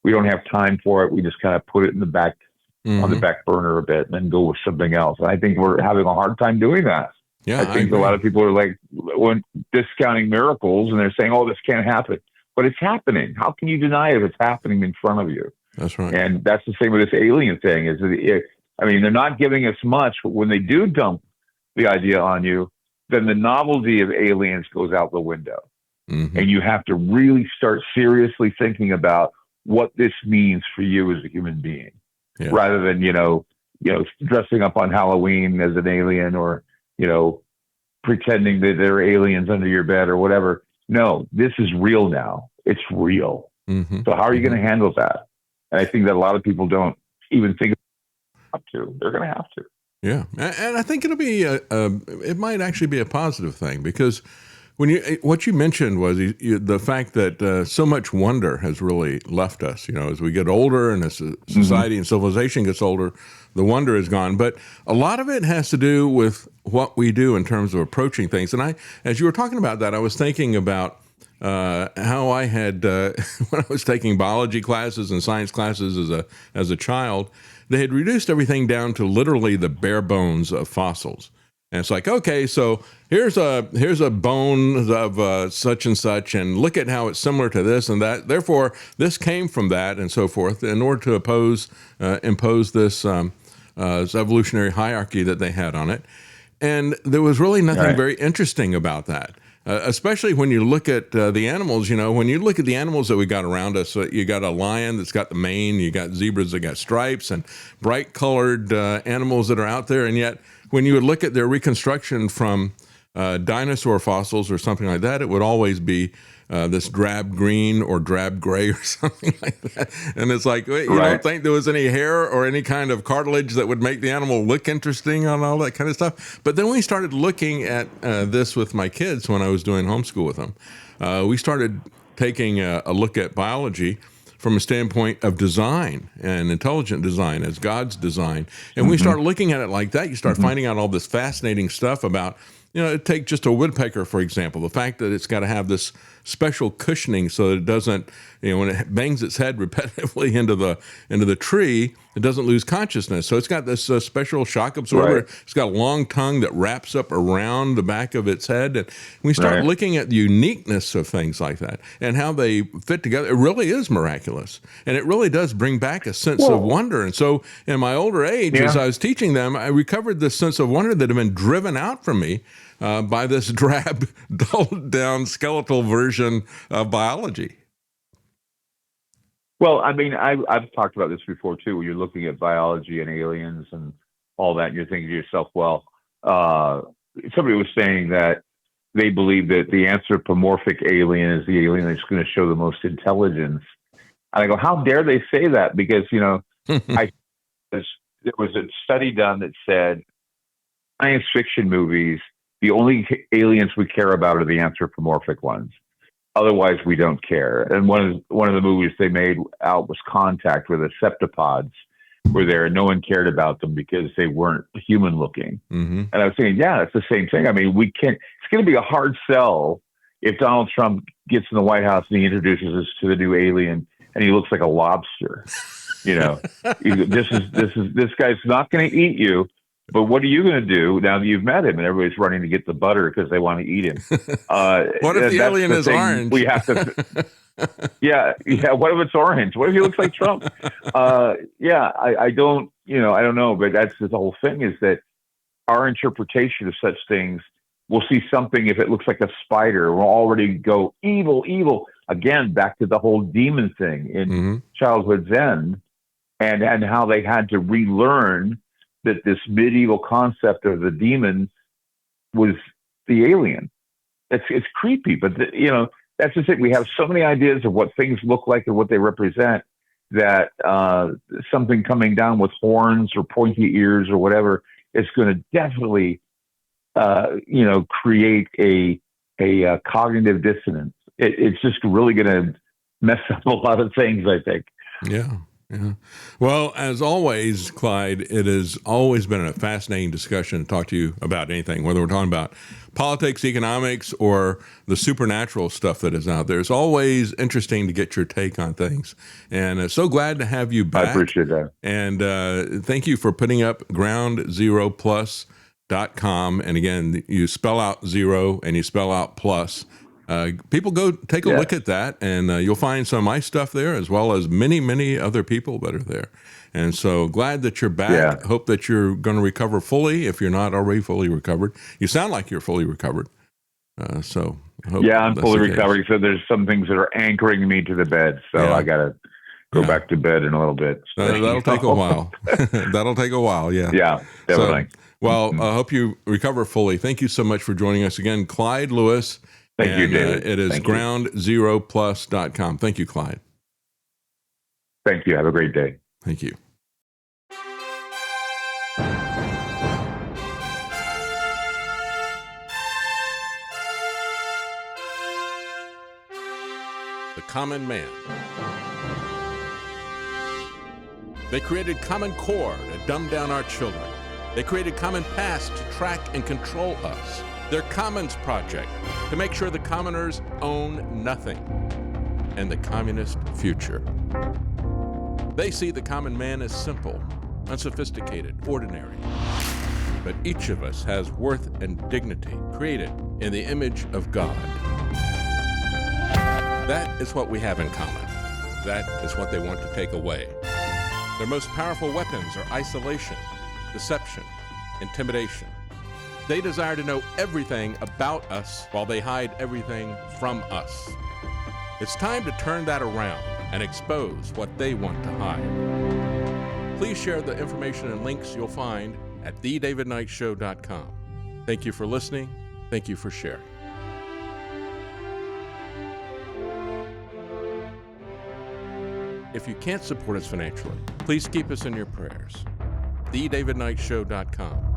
[SPEAKER 2] we don't have time for it, we just kind of put it in the back, on the back burner a bit, and then go with something else. And I think we're having a hard time doing that.
[SPEAKER 1] Yeah,
[SPEAKER 2] I think a lot of people are like, when discounting miracles, and they're saying, "Oh, this can't happen," but it's happening. How can you deny it if it's happening in front of you?
[SPEAKER 1] That's right.
[SPEAKER 2] And that's the same with this alien thing. I mean, they're not giving us much, but when they do dump the idea on you, then the novelty of aliens goes out the window. And you have to really start seriously thinking about what this means for you as a human being, rather than, you know, dressing up on Halloween as an alien, or, you know, pretending that there are aliens under your bed or whatever. No, this is real now. It's real. So how are you going to handle that? And I think that a lot of people don't even think to. They're going to have to.
[SPEAKER 1] Yeah, and I think it'll be it might actually be a positive thing, because what you mentioned was the fact that so much wonder has really left us. You know, as we get older and as society and civilization gets older, the wonder is gone. But a lot of it has to do with what we do in terms of approaching things. And as you were talking about that, I was thinking about how I had when I was taking biology classes and science classes as a child, they had reduced everything down to literally the bare bones of fossils. And it's like, okay, so here's a bone of such and such, and look at how it's similar to this and that. Therefore, this came from that, and so forth, in order to impose this evolutionary hierarchy that they had on it. And there was really nothing very interesting about that. Especially when you look at the animals, you know, when you look at the animals that we got around us, you got a lion that's got the mane, you got zebras that got stripes, and bright colored animals that are out there. And yet, when you would look at their reconstruction from dinosaur fossils or something like that, it would always be this drab green or drab gray or something like that. And it's like, wait, you don't think there was any hair or any kind of cartilage that would make the animal look interesting and all that kind of stuff? But then we started looking at this with my kids when I was doing homeschool with them. We started taking a look at biology from a standpoint of design and intelligent design as God's design. And we start looking at it like that. You start finding out all this fascinating stuff about, you know, take just a woodpecker, for example, the fact that it's got to have this special cushioning so that it doesn't, you know, when it bangs its head repetitively into the tree, It doesn't lose consciousness. So it's got this special shock absorber.
[SPEAKER 2] Right.
[SPEAKER 1] It's got a long tongue that wraps up around the back of its head. And when we start
[SPEAKER 2] Right.
[SPEAKER 1] looking at the uniqueness of things like that and how they fit together, it really is miraculous. And it really does bring back a sense of wonder. And so in my older age, as I was teaching them, I recovered this sense of wonder that had been driven out from me by this drab, dulled down skeletal version of biology.
[SPEAKER 2] Well, I mean, I've talked about this before too. When you're looking at biology and aliens and all that, and you're thinking to yourself, well, somebody was saying that they believe that the anthropomorphic alien is the alien that's going to show the most intelligence. And I go, how dare they say that? Because, you know, there was a study done that said science fiction movies, the only aliens we care about are the anthropomorphic ones. Otherwise, we don't care. And one of the movies they made out was Contact, where the septopods were there, and no one cared about them because they weren't human looking. And I was saying, yeah, it's the same thing. I mean, we can't. It's going to be a hard sell if Donald Trump gets in the White House and he introduces us to the new alien, and he looks like a lobster. You know, this guy's not going to eat you. But what are you going to do now that you've met him and everybody's running to get the butter because they want to eat him?
[SPEAKER 1] What if the alien is orange?
[SPEAKER 2] We have to. Yeah. What if it's orange? What if he looks like Trump? I don't. You know, I don't know. But that's the whole thing. Is that our interpretation of such things? We'll see something if it looks like a spider. We'll already go evil, evil again. Back to the whole demon thing in Childhood's End, and how they had to relearn that this medieval concept of the demon was the alien. It's creepy, but you know, that's the thing. We have so many ideas of what things look like and what they represent that something coming down with horns or pointy ears or whatever is going to definitely, create a cognitive dissonance. It's just really going to mess up a lot of things, I think.
[SPEAKER 1] Yeah. Yeah. Well, as always, Clyde, it has always been a fascinating discussion to talk to you about anything, whether we're talking about politics, economics, or the supernatural stuff that is out there. It's always interesting to get your take on things. And so glad to have you back.
[SPEAKER 2] I appreciate that.
[SPEAKER 1] And thank you for putting up groundzeroplus.com. And again, you spell out zero and you spell out plus. People go take a look at that, and you'll find some of my stuff there, as well as many, many other people that are there. And so glad that you're back. Yeah. Hope that you're going to recover fully if you're not already fully recovered. You sound like you're fully recovered. I'm fully recovered. So there's some things that are anchoring me to the bed. So I got to go back to bed in a little bit. That'll take a while. That'll take a while. Yeah.
[SPEAKER 2] Yeah, definitely.
[SPEAKER 1] I hope you recover fully. Thank you so much for joining us again. Clyde Lewis.
[SPEAKER 2] Thank you, David.
[SPEAKER 1] It is groundzeroplus.com. Thank you, Clyde.
[SPEAKER 2] Thank you. Have a great day.
[SPEAKER 1] Thank you. The common man. They created Common Core to dumb down our children. They created Common Pass to track and control us. Their Commons Project to make sure the commoners own nothing, and the communist future. They see the common man as simple, unsophisticated, ordinary. But each of us has worth and dignity created in the image of God. That is what we have in common. That is what they want to take away. Their most powerful weapons are isolation, deception, intimidation. They desire to know everything about us while they hide everything from us. It's time to turn that around and expose what they want to hide. Please share the information and links you'll find at thedavidknightshow.com. Thank you for listening. Thank you for sharing. If you can't support us financially, please keep us in your prayers. thedavidknightshow.com.